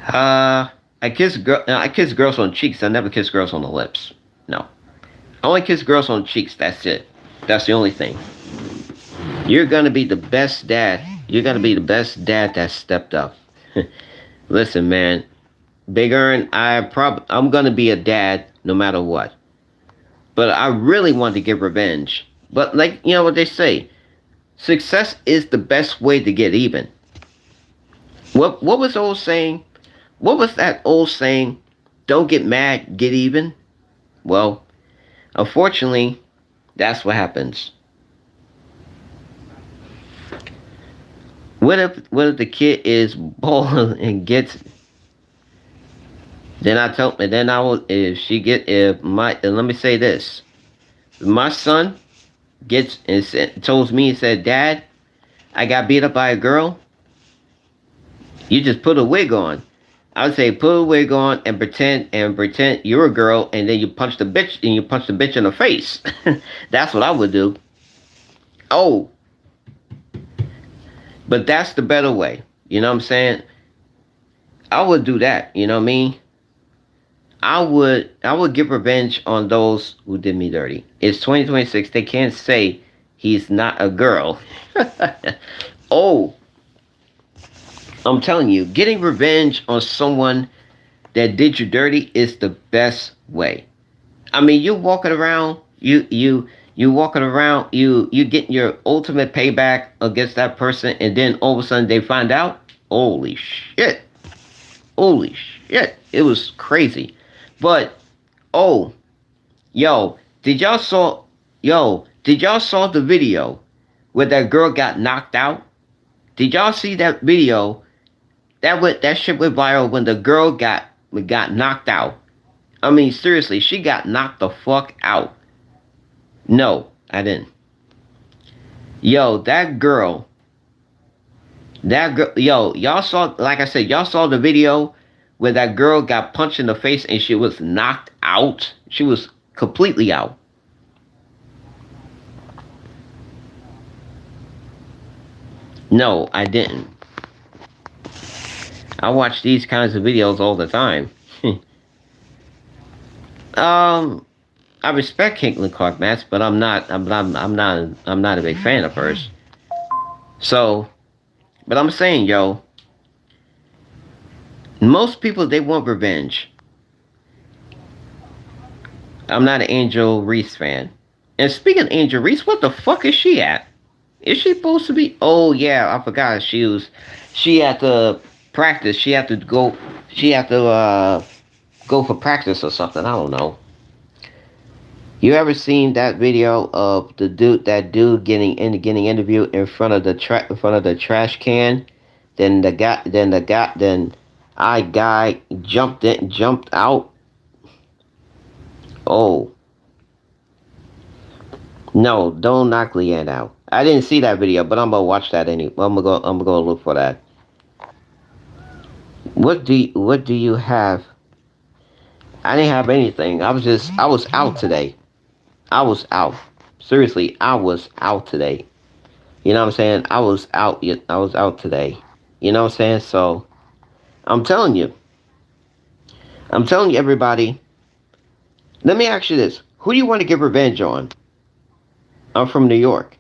I kiss girls on cheeks. I never kiss girls on the lips. No. I only kiss girls on cheeks. That's it. That's the only thing. You're gonna be the best dad. You're gonna be the best dad that stepped up. Listen, man. Big Earn, I'm gonna be a dad no matter what. But I really want to get revenge. But like you know what they say, success is the best way to get even. What was the old saying? What was that old saying? Don't get mad, get even. Well, unfortunately, that's what happens. What if the kid is balling and gets then I tell and then I will if she get if my let me say this. If my son gets and tells me and said, "Dad, I got beat up by a girl." You just put a wig on. I would say put a wig on and pretend you're a girl and then you punch the bitch in the face. That's what I would do. Oh, but that's the better way. You know what I'm saying? I would do that, you know what I mean? I would get revenge on those who did me dirty. It's 2026. They can't say he's not a girl. Oh, I'm telling you, getting revenge on someone that did you dirty is the best way. I mean, you walking around, You walking around, you getting your ultimate payback against that person, and then all of a sudden they find out. Holy shit! Holy shit! It was crazy. But oh, yo, did y'all saw the video where that girl got knocked out? Did y'all see that video? That shit went viral when the girl got knocked out. I mean, seriously, she got knocked the fuck out. No, I didn't. Yo, yo, y'all saw, like I said, y'all saw the video where that girl got punched in the face and she was knocked out. She was completely out. No, I didn't. I watch these kinds of videos all the time. I respect Caitlin Clark Match, but I'm not a big fan of hers. So, but I'm saying, yo, most people they want revenge. I'm not an Angel Reese fan. And speaking of Angel Reese, what the fuck is she at? Is she supposed to be? Oh yeah, I forgot. She had to practice. She had to go for practice or something. I don't know. You ever seen that video of that dude getting interviewed in front of in front of the trash can? Then I guy jumped out. Oh no! Don't knock Leanne out. I didn't see that video, but I'm gonna watch that anyway. I'm gonna go look for that. What do you have? I didn't have anything. I was out today. I was out. Seriously, I was out today. You know what I'm saying? I was out. I was out today. You know what I'm saying? So, I'm telling you. I'm telling you, everybody. Let me ask you this: who do you want to get revenge on? I'm from New York.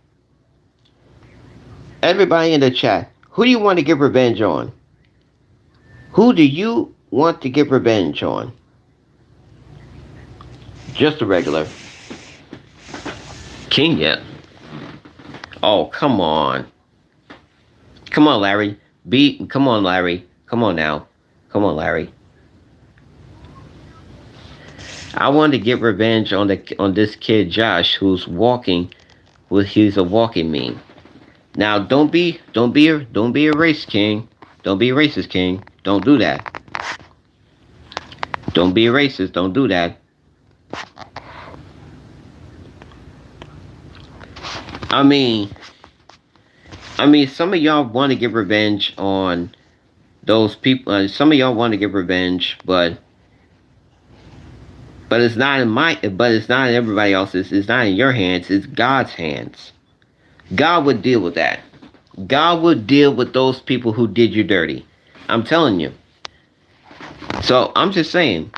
Everybody in the chat, who do you want to get revenge on? Who do you want to get revenge on? Just a regular. King yet? Oh, come on. Come on, Larry. Come on, Larry. Come on now. Come on, Larry. I want to get revenge on this kid Josh who's walking he's a walking meme. Now don't be a race king. Don't be a racist king. Don't do that. Don't be a racist. Don't do that. I mean, some of y'all want to get revenge on those people. Some of y'all want to get revenge, but it's not in it's not in everybody else's. It's not in your hands. It's God's hands. God would deal with that. God would deal with those people who did you dirty. I'm telling you. So I'm just saying,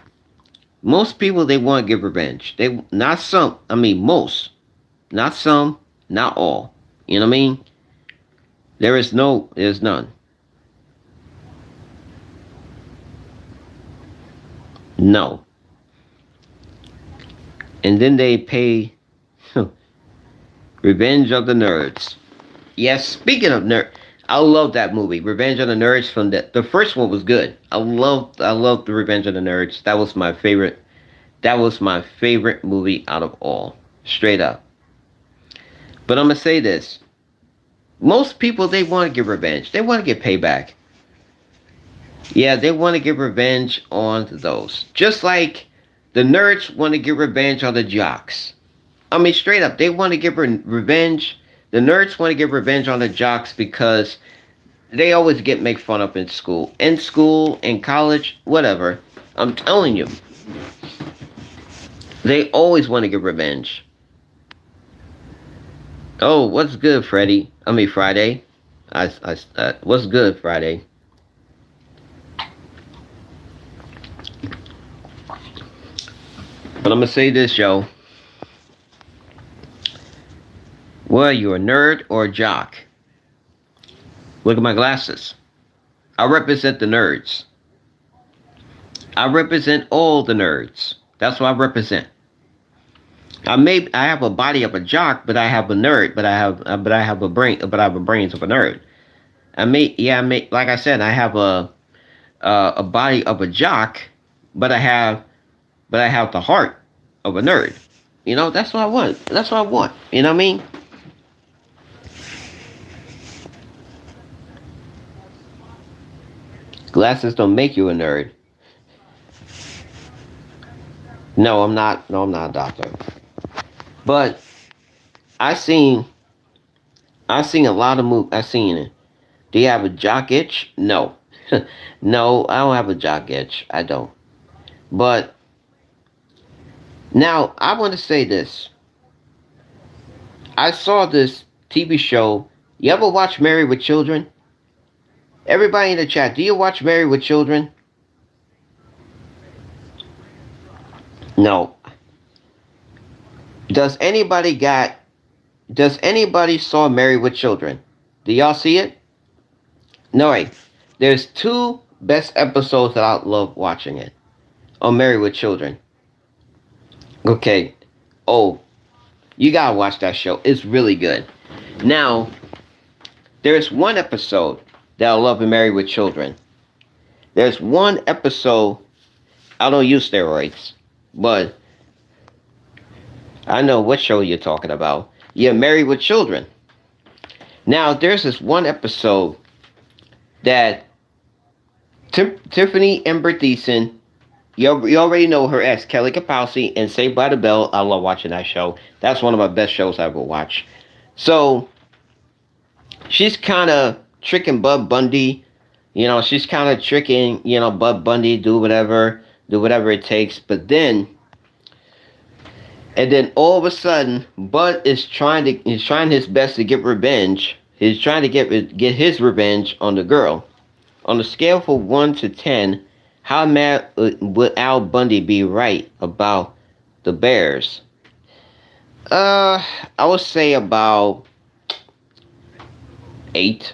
most people they want to get revenge. Most, not some. Not all. You know what I mean? There's none. No. And then they pay Revenge of the Nerds. Yes, speaking of nerd, I love that movie. Revenge of the Nerds from the first one was good. I loved the Revenge of the Nerds. That was my favorite. That was my favorite movie out of all. Straight up. But I'm going to say this. Most people, they want to get revenge. They want to get payback. Yeah, they want to get revenge on those. Just like the nerds want to get revenge on the jocks. I mean, straight up, they want to get revenge. The nerds want to get revenge on the jocks because they always make fun of in school. In college, whatever. I'm telling you. They always want to get revenge. Oh, what's good, Friday? What's good, Friday? But I'm gonna say this, yo. Well, you a nerd or a jock? Look at my glasses. I represent the nerds. I represent all the nerds. That's what I represent. I have a body of a jock, but I have a nerd, but I have a brain, but I have a brains of a nerd. Like I said, I have a body of a jock, but I have the heart of a nerd. You know, that's what I want. That's what I want. You know what I mean? Glasses don't make you a nerd. No, I'm not. No, I'm not a doctor. But I seen I seen a lot of movies. I seen it. Do you have a jock itch? No, no, I don't have a jock itch. I don't. But now I want to say this. I saw this TV show. You ever watch Married with Children? Everybody in the chat, do you watch Married with Children? No. Does anybody got? Does anybody saw Married with Children? Do y'all see it? No, wait. There's two best episodes that I love watching it on Married with Children. Okay. Oh, you gotta watch that show. It's really good. Now, there's one episode that I love in Married with Children. There's one episode. I don't use steroids, but I know what show you're talking about. You're Married with Children. Now, there's this one episode that Tiffany Amber Thiessen, you already know her as Kelly Kapowski and Saved by the Bell. I love watching that show. That's one of my best shows I ever watched. So, she's kind of tricking Bud Bundy. You know, she's kind of tricking, Bud Bundy, do whatever it takes. But then, and then all of a sudden, Bud is he's trying his best to get revenge. He's trying to get his revenge on the girl. On a scale from 1 to 10, how mad would Al Bundy be right about the Bears? I would say about 8.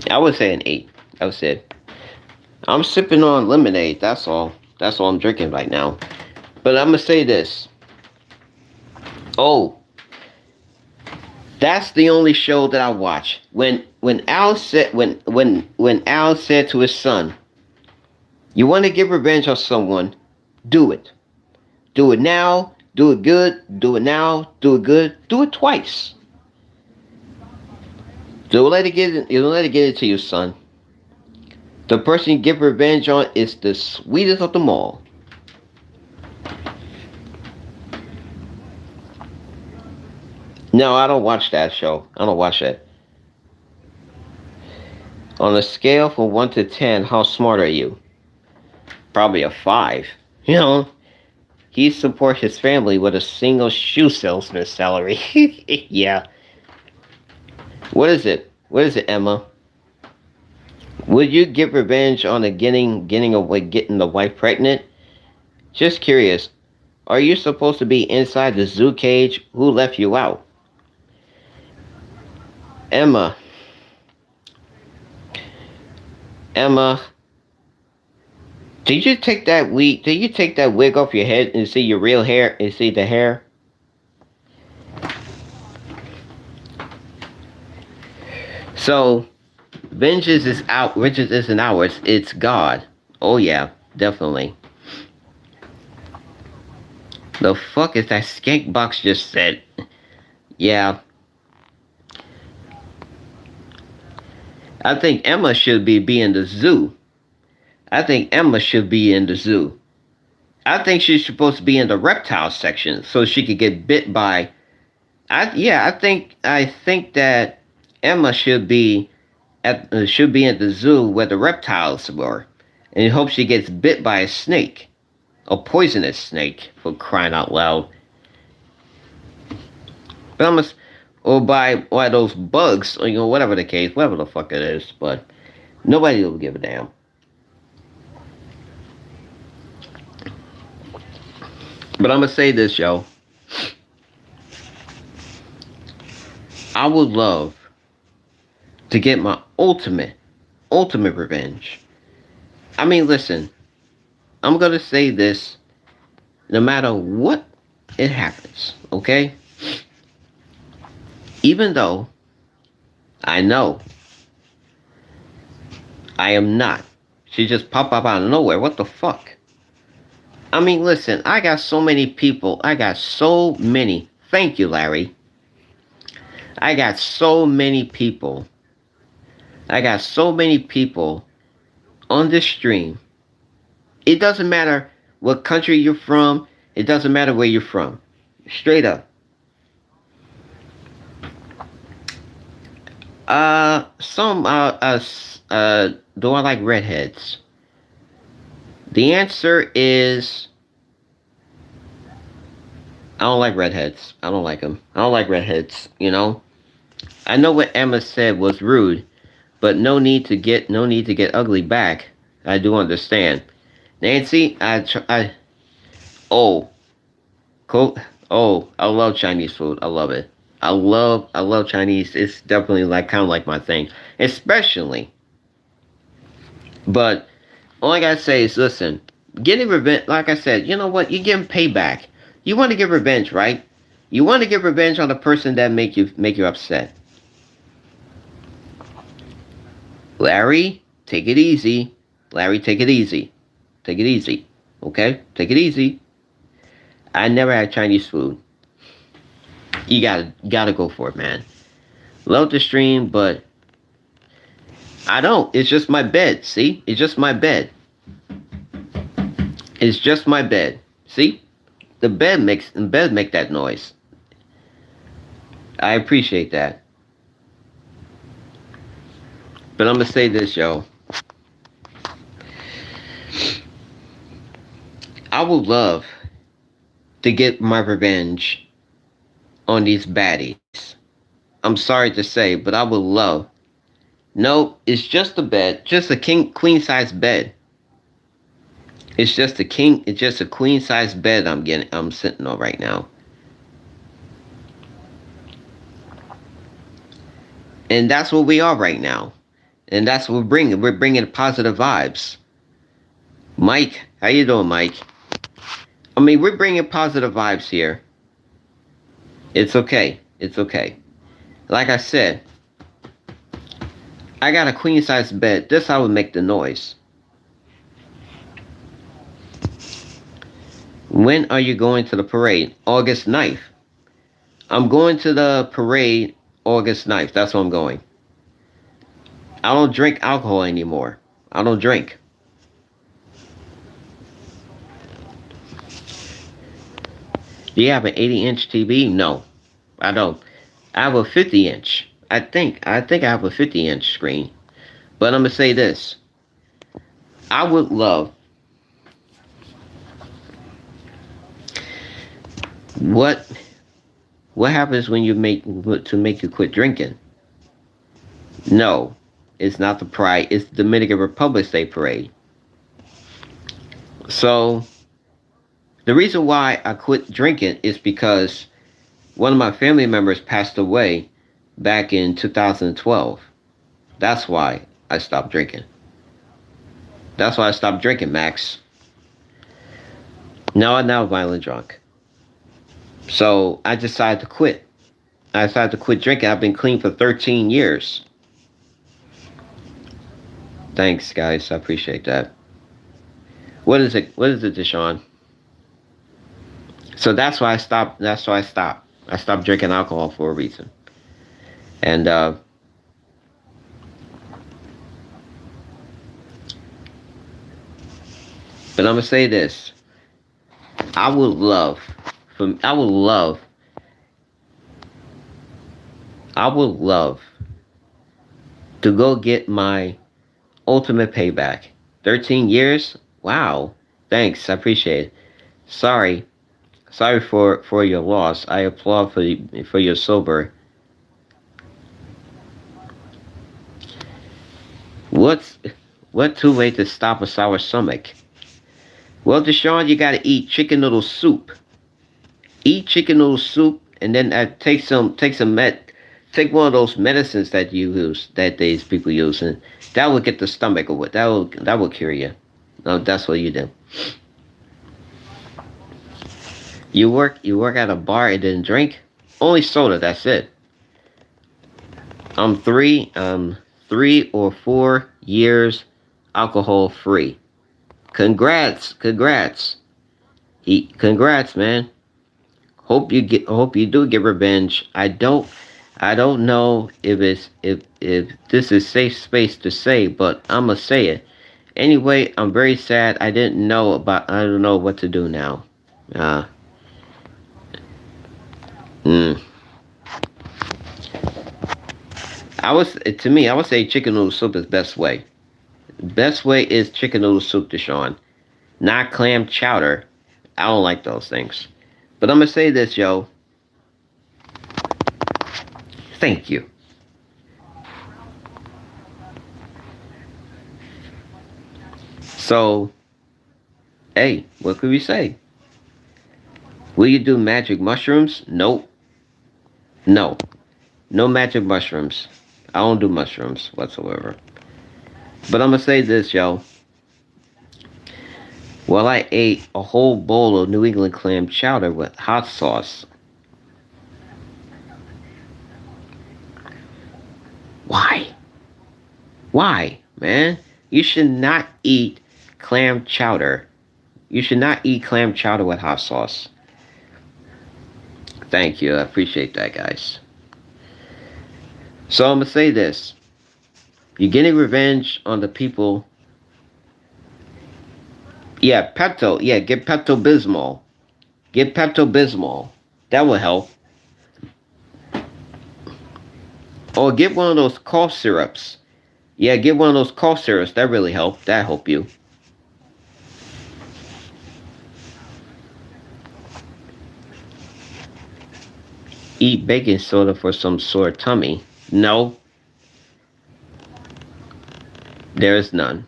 I would say an 8. I would say. I'm sipping on lemonade. That's all. That's all I'm drinking right now. But I'm gonna say this. Oh, that's the only show that I watch. When Al said when Al said to his son, "You want to get revenge on someone, do it. Do it now. Do it good. Do it now. Do it good. Do it twice. Don't let it get into you, son. The person you get revenge on is the sweetest of them all." No, I don't watch that show. I don't watch it. On a scale from 1 to 10, how smart are you? Probably a 5. You know, he supports his family with a single shoe salesman's salary. Yeah. What is it? What is it, Emma? Would you get revenge on getting the wife pregnant? Just curious. Are you supposed to be inside the zoo cage? Who left you out? Emma, did you take that wig off your head and see your real hair and see the hair? So, vengeance isn't ours, it's God. Oh yeah, definitely. The fuck is that skank box just said? Yeah. I think Emma should be in the zoo. I think Emma should be in the zoo. I think she's supposed to be in the reptile section so she could get bit by. I think that Emma should be in the zoo where the reptiles were, and hope she gets bit by a snake, a poisonous snake, for crying out loud. But or by those bugs, or whatever the case, whatever the fuck it is. But nobody will give a damn. But I'm gonna say this, yo. I would love to get my ultimate revenge. I mean, listen. I'm gonna say this. No matter what It happens, okay? Even though I know I am not. She just pop up out of nowhere. What the fuck? I mean, listen, I got so many people. I got so many. Thank you, Larry. I got so many people. I got so many people on this stream. It doesn't matter what country you're from. It doesn't matter where you're from. Straight up. Do I like redheads? The answer is I don't like redheads. I don't like them. I don't like redheads. You know. I know what Emma said was rude, but no need to get ugly back. I do understand. Nancy, oh, cool. Oh, I love Chinese food. I love it. I love Chinese. It's definitely like kind of like my thing, especially. But all I gotta say is, listen, getting revenge. Like I said, you know what? You're getting payback. You want to get revenge, right? You want to get revenge on the person that make you upset. Larry, take it easy. Larry, take it easy. Take it easy. Okay? Take it easy. I never had Chinese food. You gotta go for it, man. Love the stream, but I don't. It's just my bed. See? It's just my bed. It's just my bed. See? The bed make that noise. I appreciate that. But I'm gonna say this, yo. I would love to get my revenge on these baddies. I'm sorry to say, but I would love. No, it's just a bed, just a queen size bed. It's just a queen size bed I'm sitting on right now. And that's what we are right now. And that's what we're bringing. We're bringing positive vibes. Mike, how you doing, Mike? I mean, we're bringing positive vibes here. It's okay. It's okay. Like I said, I got a queen size bed. This how would make the noise. When are you going to the parade? August 9th. I'm going to the parade August 9th. That's where I'm going. I don't drink alcohol anymore. I don't drink. Do you have an 80-inch TV? No, I don't. I have a 50-inch. I have a 50-inch screen. But I'm gonna say this. I would love what happens when you make you quit drinking? No, it's not the pride. It's the Dominican Republic Day parade. So the reason why I quit drinking is because one of my family members passed away back in 2012. That's why I stopped drinking. That's why I stopped drinking, Max. Now I'm now violent drunk. So I decided to quit. I decided to quit drinking. I've been clean for 13 years. Thanks, guys. I appreciate that. What is it? What is it, Deshaun? So that's why I stopped. That's why I stopped. I stopped drinking alcohol for a reason. And but I'm gonna say this. I would love, I would love, I would love to go get my ultimate payback. 13 years? Wow. Thanks. I appreciate it. Sorry. Sorry for your loss. I applaud for your sober. What's what two ways to stop a sour stomach? Well, Deshaun, you gotta eat chicken noodle soup. Eat chicken noodle soup, and then take one of those medicines that you use that these people use, and that will get the stomach away. That will cure you. No, that's what you do. You work at a bar and didn't drink? Only soda, that's it. I'm 3 or 4 years alcohol free. Congrats. Congrats, man. Hope you do get revenge. I don't know if this is safe space to say, but I'ma say it. Anyway, I'm very sad. I don't know what to do now. Uh mm. I would say chicken noodle soup is best way. Best way is chicken noodle soup, Deshaun. Not clam chowder. I don't like those things. But I'm gonna say this, yo. Thank you. So, hey, what could we say? Will you do magic mushrooms? Nope. No. No magic mushrooms. I don't do mushrooms whatsoever. But I'm gonna say this, yo. Well, I ate a whole bowl of New England clam chowder with hot sauce. Why? Why, man? You should not eat clam chowder. You should not eat clam chowder with hot sauce. Thank you. I appreciate that, guys. So I'm gonna say this: you're getting revenge on the people. Yeah, Pepto. Yeah, get Pepto Bismol. Get Pepto Bismol. That will help. Or get one of those cough syrups. Yeah, get one of those cough syrups. That really help. That help you. Eat baking soda for some sore tummy. No, there is none.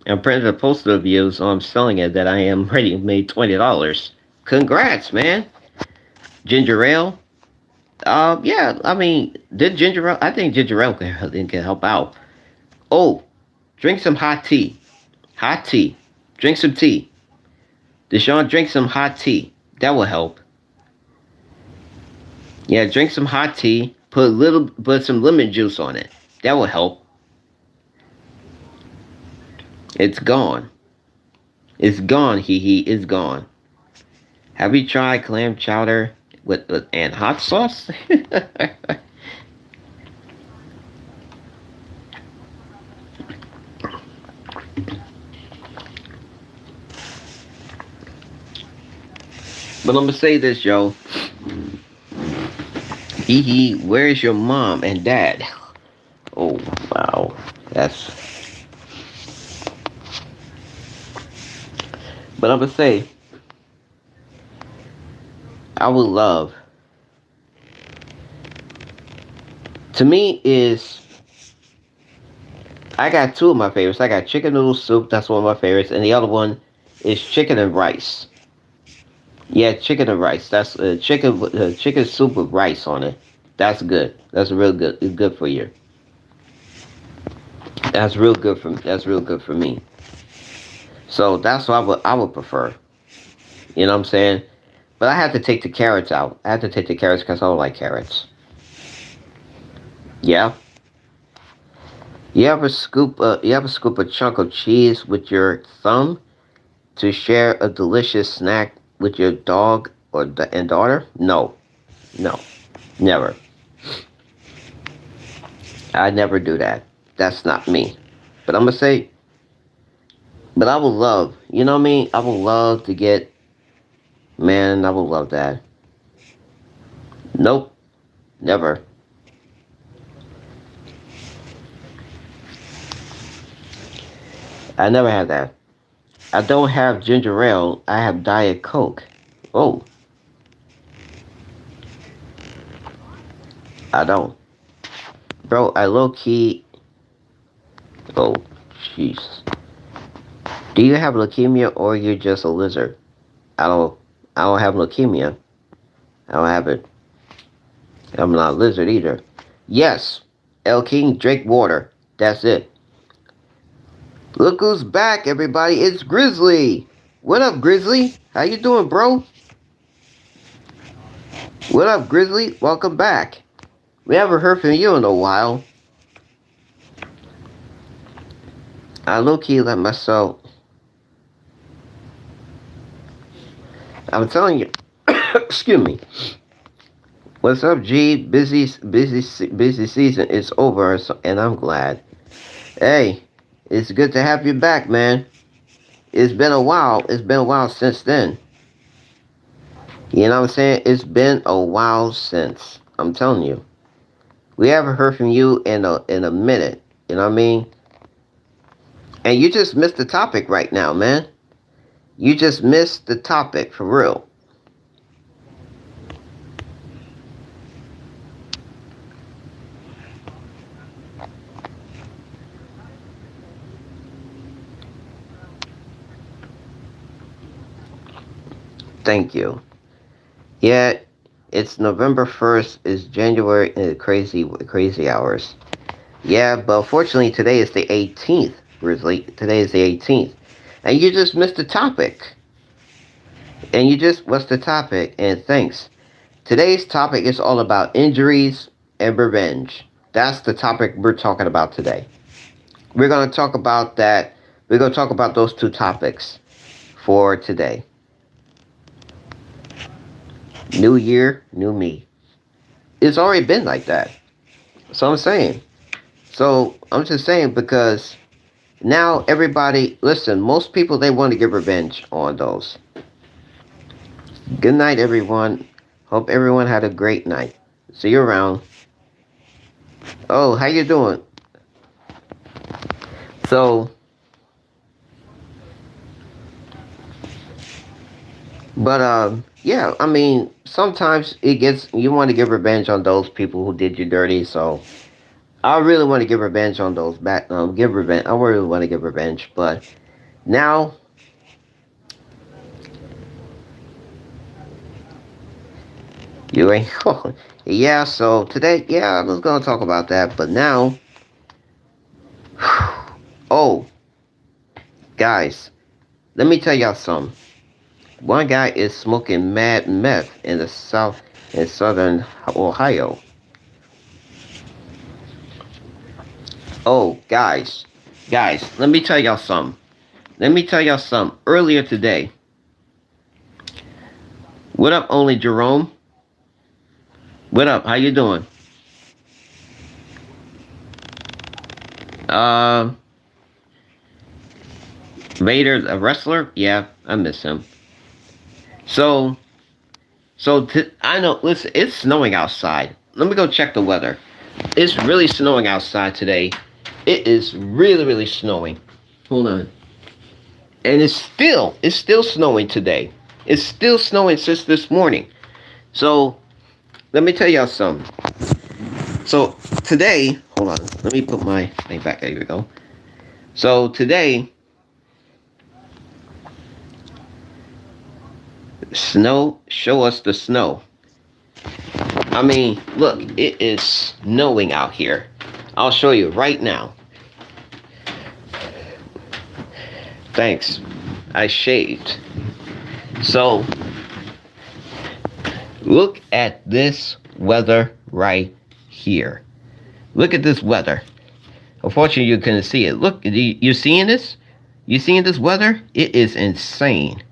I printed a poster of you, so I'm selling it that I am ready made $20. Congrats, man. Ginger ale. Yeah. I mean, did ginger ale? I think ginger ale can help out. Oh, drink some hot tea. Hot tea. Drink some tea. Deshaun, drink some hot tea. That will help. Yeah, drink some hot tea. Put some lemon juice on it. That will help. It's gone. It's gone. It's gone. Have you tried clam chowder with and hot sauce? But I'm gonna say this, yo. Where's your mom and dad? Oh wow, that's. But I'm gonna say, I would love. To me, is I got two of my favorites. I got chicken noodle soup. That's one of my favorites, and the other one is chicken and rice. Yeah, chicken and rice. That's chicken soup with rice on it. That's good. That's real good. It's good for you. That's real good for me. So that's what I would prefer. You know what I'm saying? But I had to take the carrots out. I had to take the carrots because I don't like carrots. Yeah. You ever scoop a chunk of cheese with your thumb to share a delicious snack with your dog and daughter? No. No. Never. I never do that. That's not me. But I'm gonna say, but I would love, you know what I mean? I would love to get, man, I would love that. Nope, never. I never had that. I don't have ginger ale. I have Diet Coke. Oh, I don't. Bro, I low key. Oh, jeez. Do you have leukemia or you're just a lizard? I don't. I don't have leukemia. I don't have it. I'm not a lizard either. Yes, El King, drink water. That's it. Look who's back, everybody. It's Grizzly. What up, Grizzly? How you doing, bro? What up, Grizzly? Welcome back. We haven't heard from you in a while. I low-key let myself... I'm telling you... Excuse me. What's up, G? Busy season is over, and I'm glad. Hey, it's good to have you back, man. It's been a while. It's been a while since then. You know what I'm saying? It's been a while since. I'm telling you. We haven't heard from you in a minute. You know what I mean? And you just missed the topic right now, man. You just missed the topic for real. Thank you. Yeah, it's November 1st. It's January. Crazy hours. Yeah, but fortunately today is the 18th, Grizzly. Today is the 18th. And you just missed the topic. What's the topic? And thanks. Today's topic is all about injuries and revenge. That's the topic we're talking about today. We're going to talk about that. We're going to talk about those two topics for today. New year, new me. It's already been like that. So I'm saying. So I'm just saying because now everybody, listen, most people, they want to get revenge on those. Good night, everyone. Hope everyone had a great night. See you around. Oh, how you doing? So, but yeah, I mean, sometimes you want to get revenge on those people who did you dirty. So, I really want to get revenge on those back. Give revenge. I really want to get revenge, but now you ain't. Yeah. So today, yeah, I was gonna talk about that, but now, oh, guys, let me tell y'all something. One guy is smoking mad meth in southern Ohio. Oh, guys, let me tell y'all something. Earlier today, what up, only Jerome? What up? How you doing? Uh, Vader's a wrestler? Yeah, I miss him. So, I know. Listen, it's snowing outside. Let me go check the weather. It's really snowing outside today. It is really, really snowing. Hold on. And it's still snowing today. It's still snowing since this morning. So, let me tell y'all something. So, today, hold on. Let me put my thing back. There we go. So, today, snow, show us the snow. I mean, look, it is snowing out here. I'll show you right now. Thanks. I shaved. So, look at this weather right here. Look at this weather. Unfortunately, you couldn't see it. Look, you seeing this? You seeing this weather? It is insane.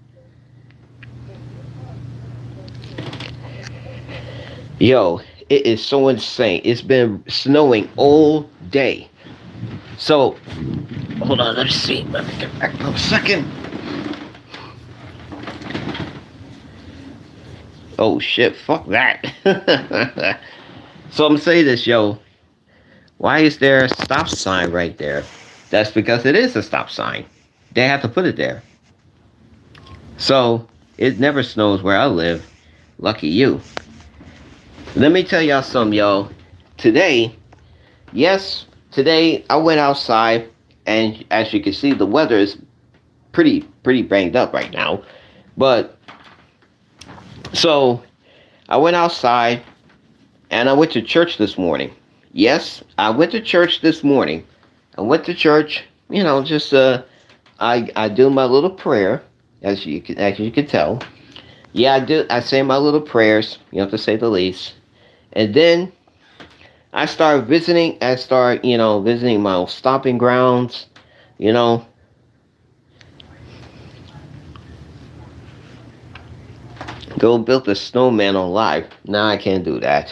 Yo, it is so insane. It's been snowing all day. So, hold on, let's see. Let me get back for a second. Oh shit, fuck that. So I'm saying this, yo. Why is there a stop sign right there? That's because it is a stop sign. They have to put it there. So, it never snows where I live. Lucky you. Let me tell y'all something, yo. Today I went outside, and as you can see, the weather is pretty banged up right now. But so I went outside, and I went to church this morning. Yes, I went to church this morning. I went to church, just I do my little prayer, as you can tell, Yeah, I do. I say my little prayers, to say the least. And then I start visiting. I start, visiting my old stomping grounds. You know, go build a snowman on live. Now I can't do that.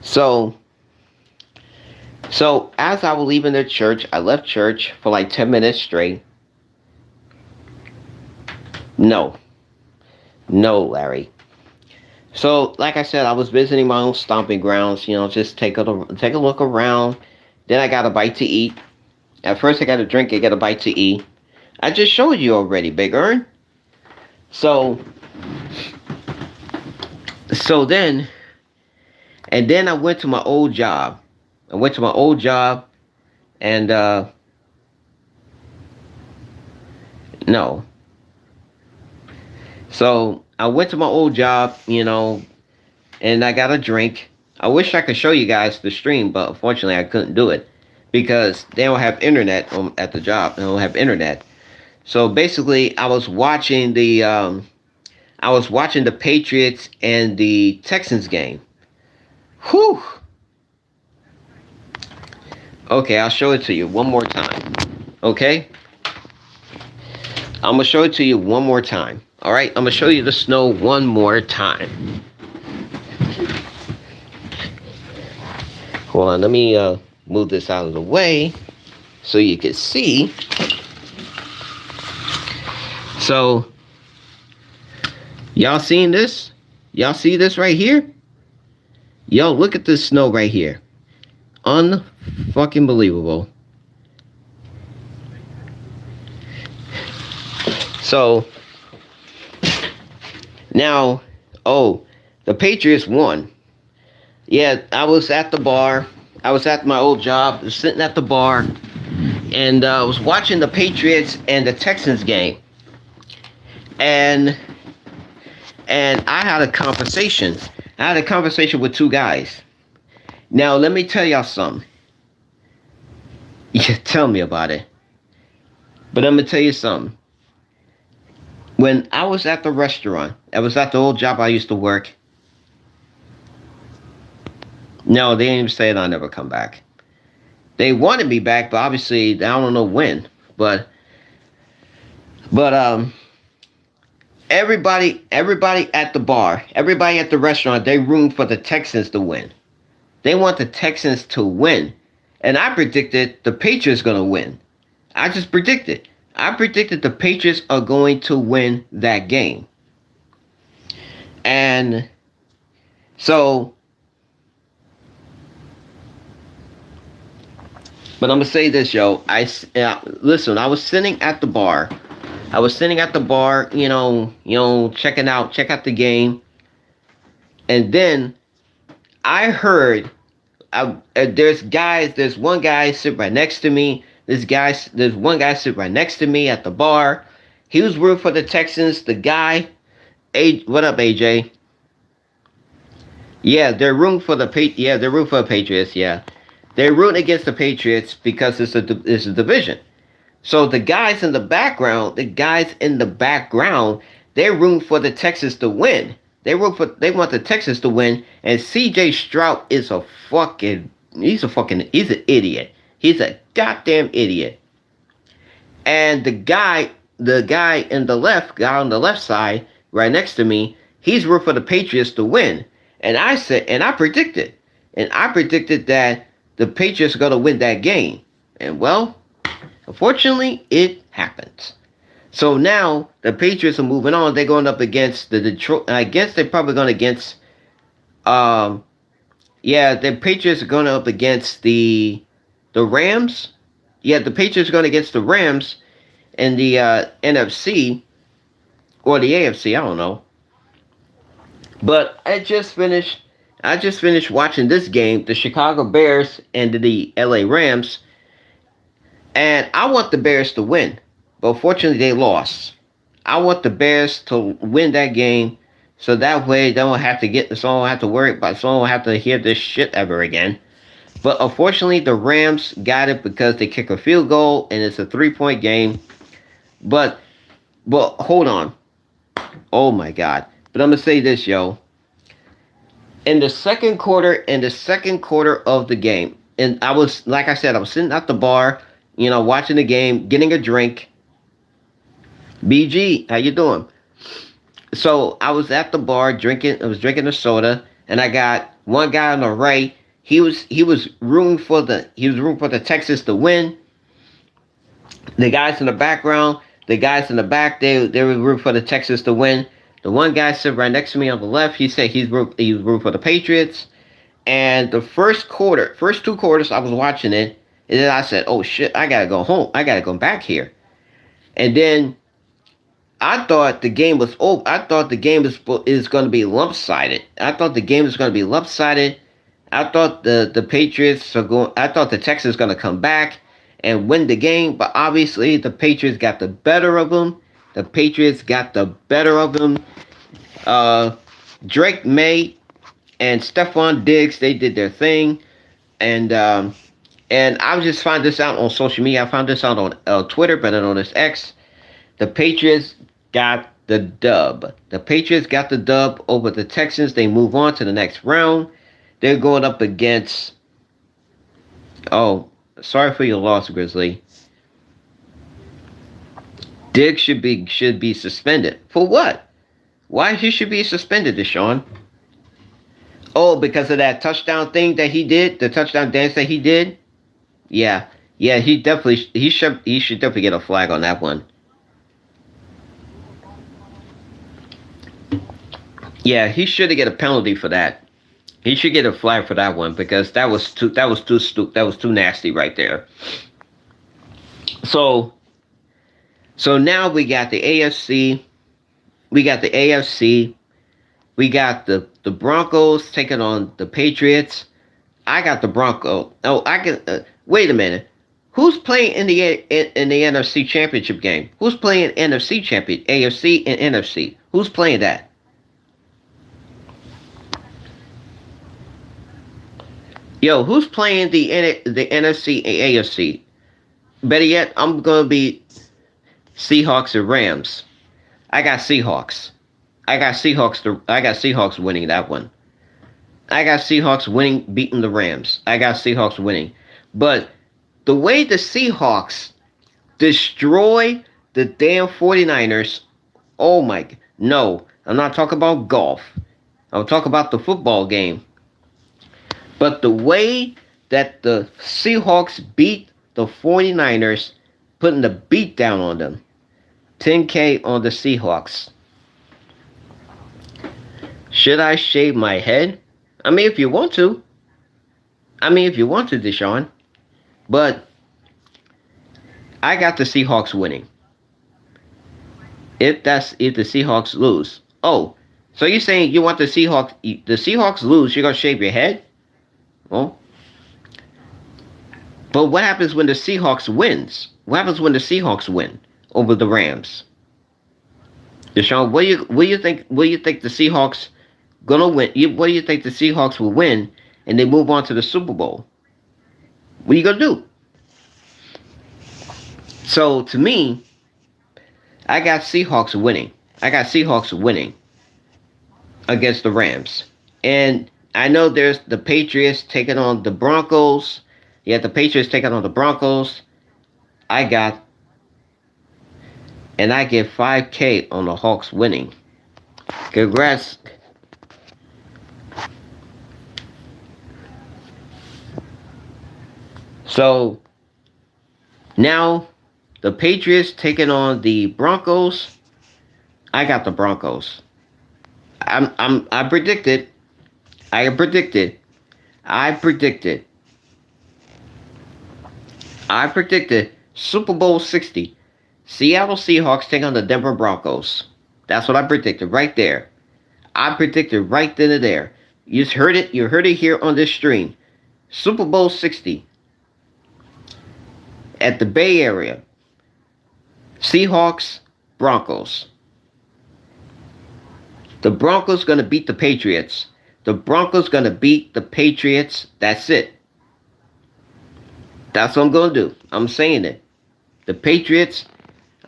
so, so as I was leaving the church, I left church for like 10 minutes straight. No, no, Larry. So, like I said, I was visiting my own stomping grounds. Just take a look around. Then I got a bite to eat. At first, I got a drink. I got a bite to eat. I just showed you already, Big Earn. So, so then, and then I went to my old job. I went to my old job, and no. So I went to my old job, and I got a drink. I wish I could show you guys the stream, but unfortunately I couldn't do it because they don't have internet at the job. They don't have internet. So basically, I was watching the Patriots and the Texans game. Whew. Okay, I'll show it to you one more time. Okay? I'm gonna show it to you one more time. All right, I'm gonna show you the snow one more time. Hold on, let me move this out of the way so you can see. So, y'all seeing this? Y'all see this right here? Yo, look at this snow right here. Unfucking believable. So, now, the Patriots won. Yeah, I was at the bar. I was at my old job, sitting at the bar, and I was watching the Patriots and the Texans game. And I had a conversation. I had a conversation with two guys. Now, let me tell y'all something. Yeah, tell me about it. But I'm going to tell you something. When I was at the restaurant, I was at the old job I used to work. No, they didn't even say I'll never come back. They wanted me back, but obviously, I don't know when. But everybody at the bar, everybody at the restaurant, they room for the Texans to win. They want the Texans to win. And I predicted the Patriots going to win. I just predicted. I predicted the Patriots are going to win that game. And so, but I'm going to say this, yo. Listen, I was sitting at the bar. Check out the game. And then I heard there's one guy sitting right next to me. There's one guy sitting right next to me at the bar. He was rooting for the Texans. The guy, what up, AJ? Yeah, they're rooting for the Patriots. Yeah, they're rooting against the Patriots because it's a division. So the guys in the background, they're rooting for the Texans to win. They want the Texans to win, and C.J. Stroud is he's an idiot. He's a goddamn idiot. And the guy on the left side, right next to me, he's rooting for the Patriots to win. And I predicted that the Patriots are going to win that game. And well, unfortunately, it happened. So now the Patriots are moving on. They're going up against the Detroit. I guess they're probably going against. The Patriots are going up against the Rams. Yeah, the Patriots are going against the Rams in the NFC or the AFC. I don't know. But I just finished watching this game, the Chicago Bears and the LA Rams, and I want the Bears to win. But fortunately, they lost. I want the Bears to win that game, so that way they don't have to worry about, someone won't have to hear this shit ever again. But unfortunately, the Rams got it because they kick a field goal, and it's a 3-point game. But Well, hold on. Oh my God. But I'm gonna say this, yo. In the second quarter of the game, and I was like I said, I was sitting at the bar, watching the game, getting a drink. BG, how you doing? So I was at the bar drinking. I was drinking a soda, and I got one guy on the right. He was rooting for the Texas to win. The guys in the background, the guys in the back, they were rooting for the Texas to win. The one guy sitting right next to me on the left, he said he was rooting for the Patriots. And the first two quarters, I was watching it, and then I said, "Oh shit, I gotta go home. I gotta go back here." And then I thought the game was over. I thought the game is going to be lopsided. I thought the game was going to be lopsided. I thought the Patriots are going. I thought the Texans going to come back and win the game, but obviously the Patriots got the better of them. The Patriots got the better of them. Uh, Drake May and Stephon Diggs, they did their thing, and I just found this out on social media. I found this out on Twitter, better known as X. The Patriots got the dub. The Patriots got the dub over the Texans. They move on to the next round. They're going up against. Oh, sorry for your loss, Grizzly. Diggs should be suspended for what? Why he should be suspended, Deshaun? Oh, because of that touchdown thing that he did, the touchdown dance that he did. Yeah, yeah, he should definitely get a flag on that one. Yeah, he should get a penalty for that. He should get a flag for that one because that was too nasty right there. So so now we got the AFC, we got the AFC, we got the Broncos taking on the Patriots. I got the Broncos. Oh, I can wait a minute. Who's playing in the NFC Championship game? Who's playing NFC Champion AFC and NFC? Who's playing that? Yo, who's playing the NFC and AFC? Better yet, I'm gonna be Seahawks and Rams. I got Seahawks. I got Seahawks winning that one. I got Seahawks winning, beating the Rams. I got Seahawks winning. But the way the Seahawks destroy the damn 49ers, oh my, no, I'm not talking about golf. I'm talking about the football game. But the way that the Seahawks beat the 49ers, putting the beat down on them, 10K on the Seahawks. Should I shave my head? I mean, if you want to. Deshaun. But I got the Seahawks winning. If the Seahawks lose. Oh, so you're saying you want the Seahawks lose, you're gonna shave your head? Well, but what happens when the Seahawks wins? What happens when the Seahawks win over the Rams? Deshaun, what do you think the Seahawks gonna win? What do you think the Seahawks will win and they move on to the Super Bowl? What are you gonna do? So to me, I got Seahawks winning. I got Seahawks winning against the Rams. And I know there's the Patriots taking on the Broncos. Yeah, the Patriots taking on the Broncos. I got, and I get 5K on the Hawks winning. Congrats. So now the Patriots taking on the Broncos. I got the Broncos. I predicted. I predicted. I predicted. I predicted Super Bowl 60. Seattle Seahawks take on the Denver Broncos. That's what I predicted right there. I predicted right then and there. You heard it. You heard it here on this stream. Super Bowl 60 at the Bay Area. Seahawks, Broncos. The Broncos gonna beat the Patriots. The Broncos gonna beat the Patriots. That's it. That's what I'm gonna do. I'm saying it. The Patriots.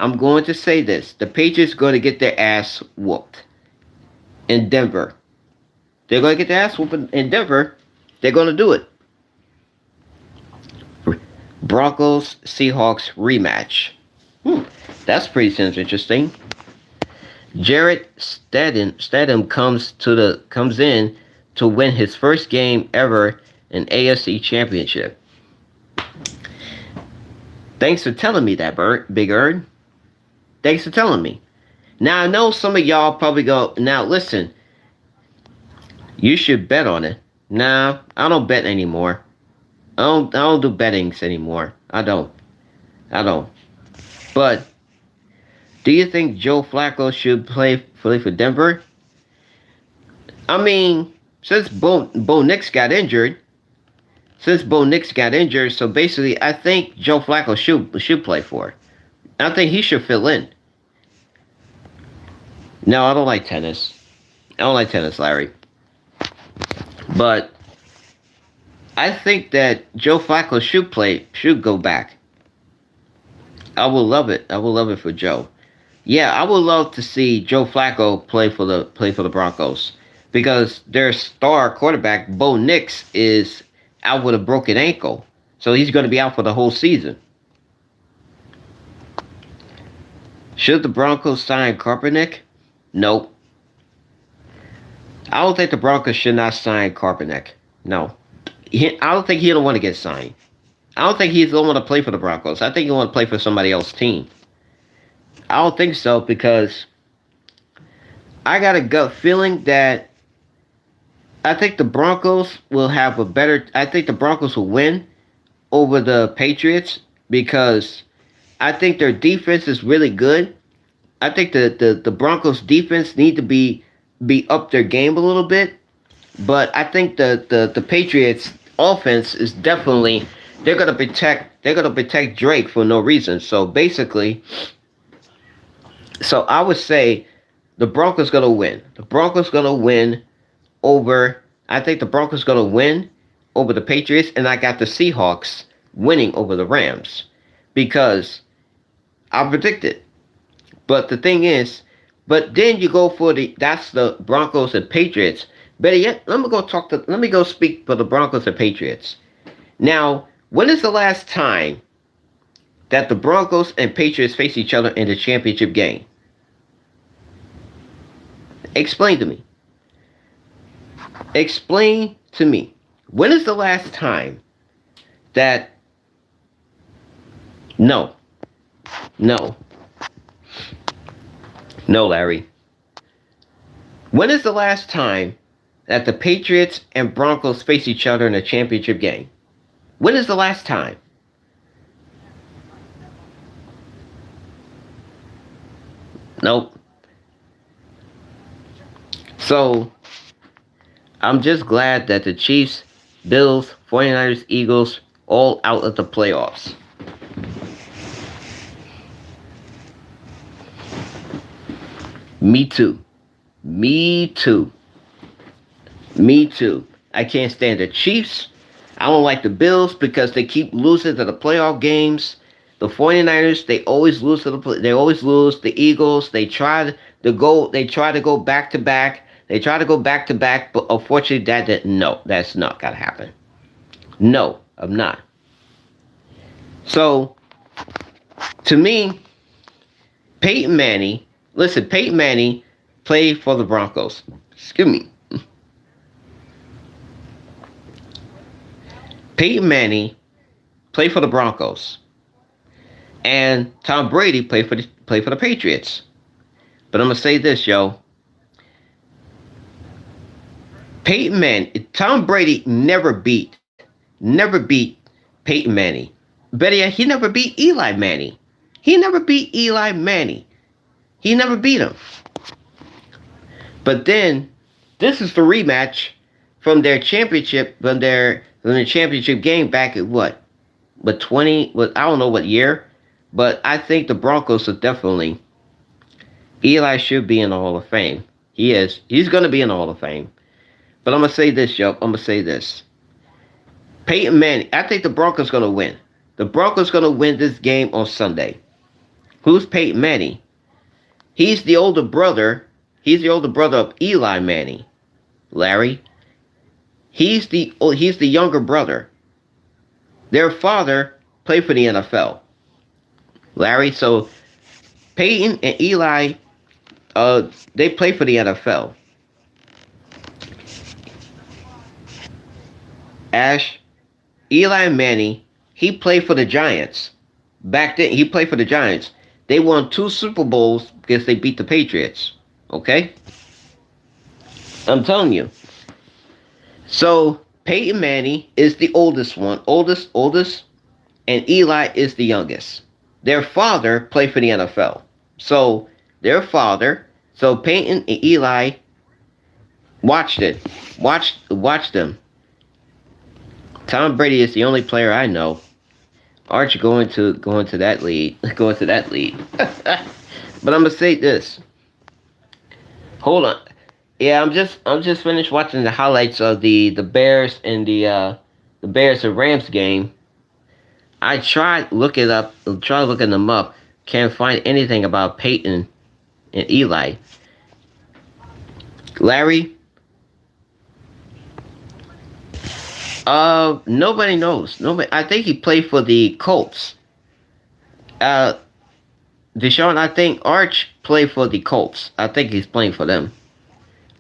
I'm going to say this. The Patriots going to get their ass whooped in Denver. They're going to get their ass whooped in Denver. They're going to do it. Broncos Seahawks rematch. That's pretty interesting. Jarrett Stidham comes in to win his first game ever in AFC Championship. Thanks for telling me that, Big Erd. Thanks for telling me. Now I know some of y'all probably go, now listen, you should bet on it. Nah, I don't bet anymore. I don't do bettings anymore. I don't. But do you think Joe Flacco should play for Denver? I mean, since Bo Nix got injured, so basically I think Joe Flacco should play for it. I think he should fill in. No, I don't like tennis. Larry. But I think that Joe Flacco should go back. I will love it. For Joe. Yeah, I would love to see Joe Flacco play for the Broncos because their star quarterback Bo Nix is out with a broken ankle, so he's going to be out for the whole season. Should the Broncos sign Kaepernick? Nope. I don't think the Broncos should not sign Kaepernick. No. I don't think he don't want to get signed. I don't think he don't want to play for the Broncos. I think he want to play for somebody else's team. I don't think so because I got a gut feeling that I think the Broncos will have I think the Broncos will win over the Patriots because I think their defense is really good. I think the Broncos defense need to be up their game a little bit. But I think the Patriots offense is definitely they're gonna protect Drake for no reason. So basically, I would say the Broncos gonna win. The Broncos gonna win over. I think the Broncos gonna win over the Patriots, and I got the Seahawks winning over the Rams because I predicted. But the thing is, but then you go for that's the Broncos and Patriots. Better yet, let me go speak for the Broncos and Patriots. Now, when is the last time that the Broncos and Patriots face each other in the championship game? Explain to me. When is the last time that... No, Larry. When is the last time that the Patriots and Broncos face each other in a championship game? When is the last time? Nope. So, I'm just glad that the Chiefs, Bills, 49ers, Eagles, all out of the playoffs. Me too. I can't stand the Chiefs. I don't like the Bills because they keep losing to the playoff games. The 49ers, they always lose The Eagles, they try to go back to back. But unfortunately that's not gonna happen. No, I'm not. So, to me, Peyton Manning played for the Broncos. Excuse me. Peyton Manning played for the Broncos, and Tom Brady played for the Patriots. But I'm gonna say this, yo. Tom Brady never beat Peyton Manning. Better yet, he never beat Eli Manning. He never beat him. But then, this is the rematch from their championship, from the championship game back at I don't know what year, but I think the Broncos are definitely, Eli should be in the Hall of Fame. He is. He's going to be in the Hall of Fame. But I'm going to say this, Peyton Manning, I think the Broncos going to win. The Broncos going to win this game on Sunday. Who's Peyton Manning? He's the older brother. He's the older brother of Eli Manning. Larry. He's the younger brother. Their father played for the NFL. Larry. So Peyton and Eli, they play for the NFL. Ash, Eli Manning, he played for the Giants. Back then, he played for the Giants. They won 2 Super Bowls because they beat the Patriots. Okay? I'm telling you. So, Peyton Manning is the oldest one. Oldest. And Eli is the youngest. Their father played for the NFL. So, their father, so Peyton and Eli watched it. Watched them. Tom Brady is the only player I know. Arch going to that lead. Going to that lead. But I'm gonna say this. Hold on. Yeah, I'm just finished watching the highlights of the Bears and the Bears and Rams game. I tried looking them up. Can't find anything about Peyton and Eli. Larry. Nobody knows. Nobody. I think he played for the Colts. Uh, Deshaun. I think Arch played for the Colts. I think he's playing for them.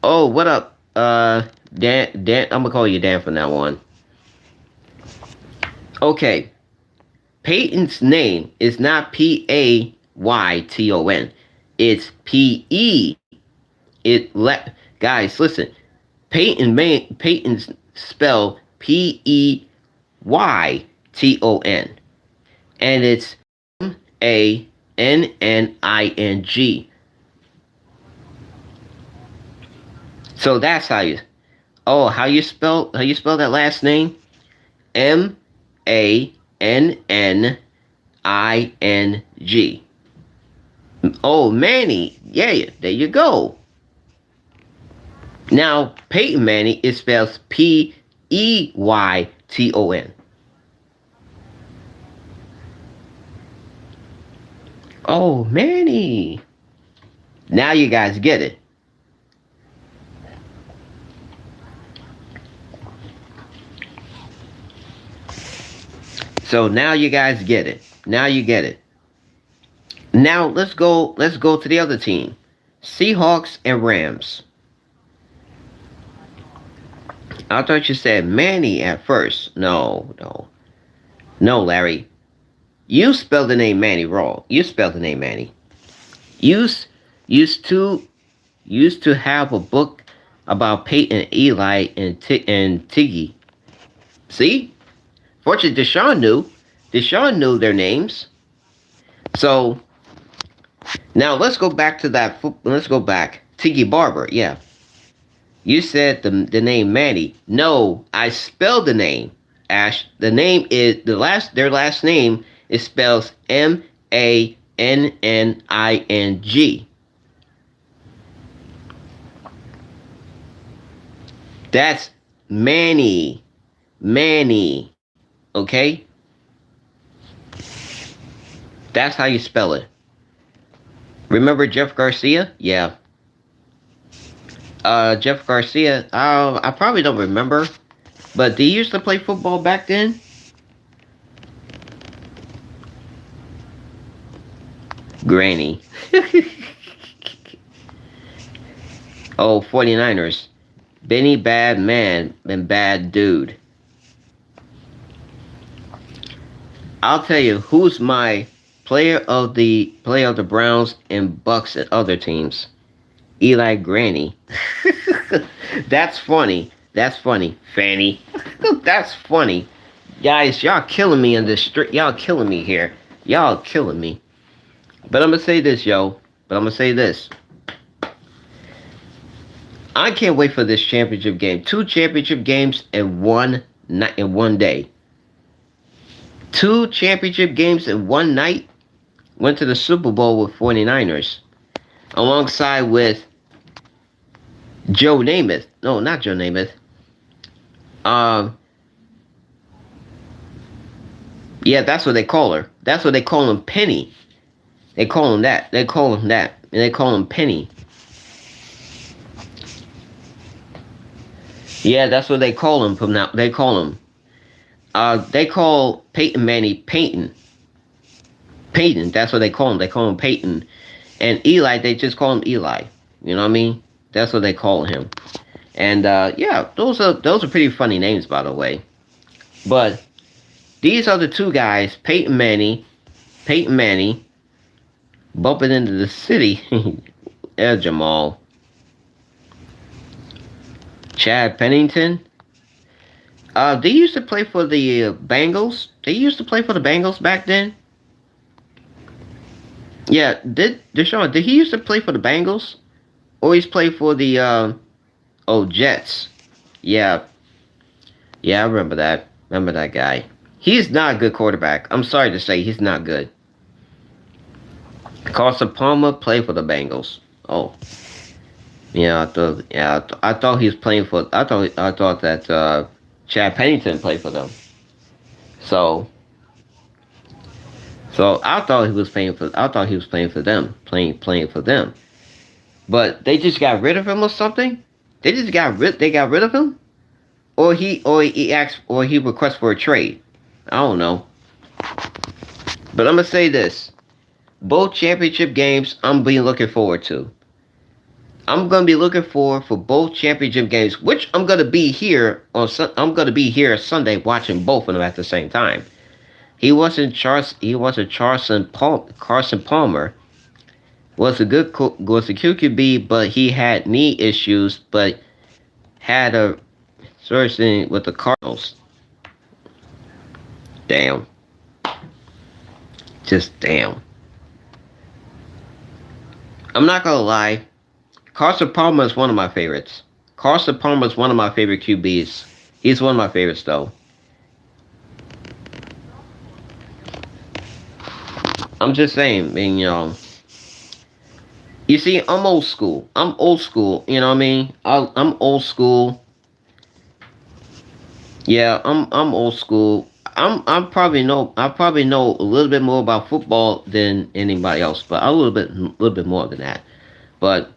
Oh, what up? Dan. I'm gonna call you Dan from now on. Okay. Peyton's name is not Payton. It's Pe. Guys, listen. Peyton's spelled Peyton, and it's Manning. So that's how you. Oh, how you spell that last name? Manning. Oh, Manny. Yeah, there you go. Now, Peyton Manning is spelled Peyton. Oh, Manny. Now you guys get it. So now you guys get it. Now you get it. Now let's go to the other team. Seahawks and Rams. I thought you said Manny at first. No. No, Larry. You spelled the name Manny wrong. You spelled the name Manny. Used to have a book about Peyton, Eli, and Tiggy. See? Fortunately, Deshaun knew. Deshaun knew their names. So now let's go back to that. Let's go back. Tiki Barber. Yeah. You said the name Manny. No, I spelled the name. Ash. The name is their last name is spelled Manning. That's Manny. Manny. Okay? That's how you spell it. Remember Jeff Garcia? Yeah. Jeff Garcia, I probably don't remember. But did he used to play football back then? Granny. Oh, 49ers. Benny bad man and bad dude. I'll tell you who's my player of the Browns and Bucks and other teams. Eli Granny. That's funny. That's funny. Fanny. That's funny. Guys, y'all killing me in this street. Y'all killing me here. Y'all killing me. But I'm gonna say this, yo. But I'm gonna say this. I can't wait for this championship game. 2 championship games in one night, in one day. 2 championship games in one night. Went to the Super Bowl with 49ers. Alongside with Joe Namath. No, not Joe Namath. Yeah, that's what they call her. That's what they call him, Penny. They call him that. They call him that. And they call him Penny. Yeah, that's what they call him from now. They call him. They call Peyton Manning Peyton. Peyton. That's what they call him. They call him Peyton. And Eli, they just call him Eli. You know what I mean? That's what they call him. And yeah, those are pretty funny names, by the way. But these are the two guys, Peyton Manning, bumping into the city. There's Jamal. Chad Pennington. They used to play for the Bengals. They used to play for the Bengals back then. Yeah, Deshaun, did he used to play for the Bengals? Or he's played for the Jets. Yeah. Yeah, I remember that. Remember that guy. He's not a good quarterback. I'm sorry to say he's not good. Carson Palmer played for the Bengals. Oh. Yeah, I thought he was playing for I thought that Chad Pennington played for them. So I thought he was playing for them, playing for them. But they just got rid of him or something? They got rid of him? Or he requests for a trade. I don't know. But I'm gonna say this. Both championship games I'm being looking forward to. I'm gonna be looking for both championship games, which I'm gonna be here Sunday watching both of them at the same time. Carson Palmer was a QQB, but he had knee issues, but had a surgery with the Cardinals. Damn. Just damn. I'm not gonna lie. Carson Palmer is one of my favorites. Carson Palmer is one of my favorite QBs. He's one of my favorites, though. I'm just saying, you see, I'm old school. You know what I mean? I'm old school. Yeah, I'm old school. I probably know a little bit more about football than anybody else, but a little bit more than that. But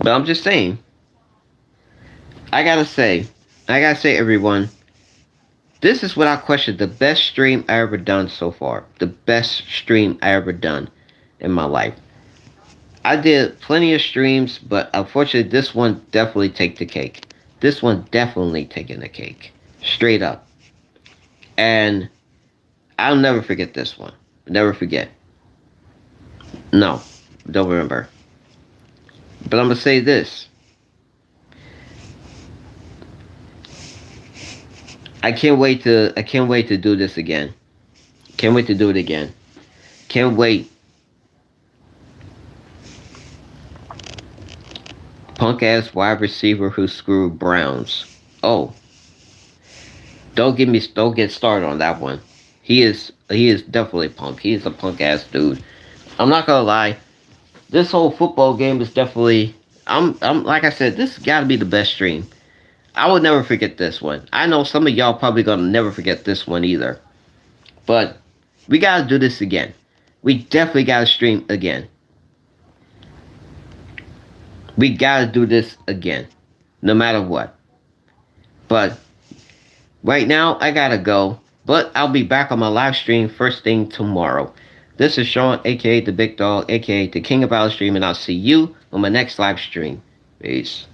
I'm just saying. I gotta say, everyone, this is without question the best stream I ever done so far. The best stream I ever done in my life. I did plenty of streams, but unfortunately, this one definitely take the cake. This one definitely taking the cake, straight up. And I'll never forget this one. Never forget. No, don't remember. But I'm gonna say this. I can't wait to do this again. Can't wait to do it again. Can't wait. Punk ass wide receiver who screwed Browns. Oh. Don't get started on that one. He is definitely punk. He is a punk ass dude. I'm not gonna lie. This whole football game is definitely I'm like I said, this gotta be the best stream. I would never forget this one. I know some of y'all probably gonna never forget this one either. But we gotta do this again. We definitely gotta stream again. We gotta do this again. No matter what. But right now I gotta go. But I'll be back on my live stream first thing tomorrow. This is Sean, aka the Big Dog, aka the King of Our Stream, and I'll see you on my next live stream. Peace.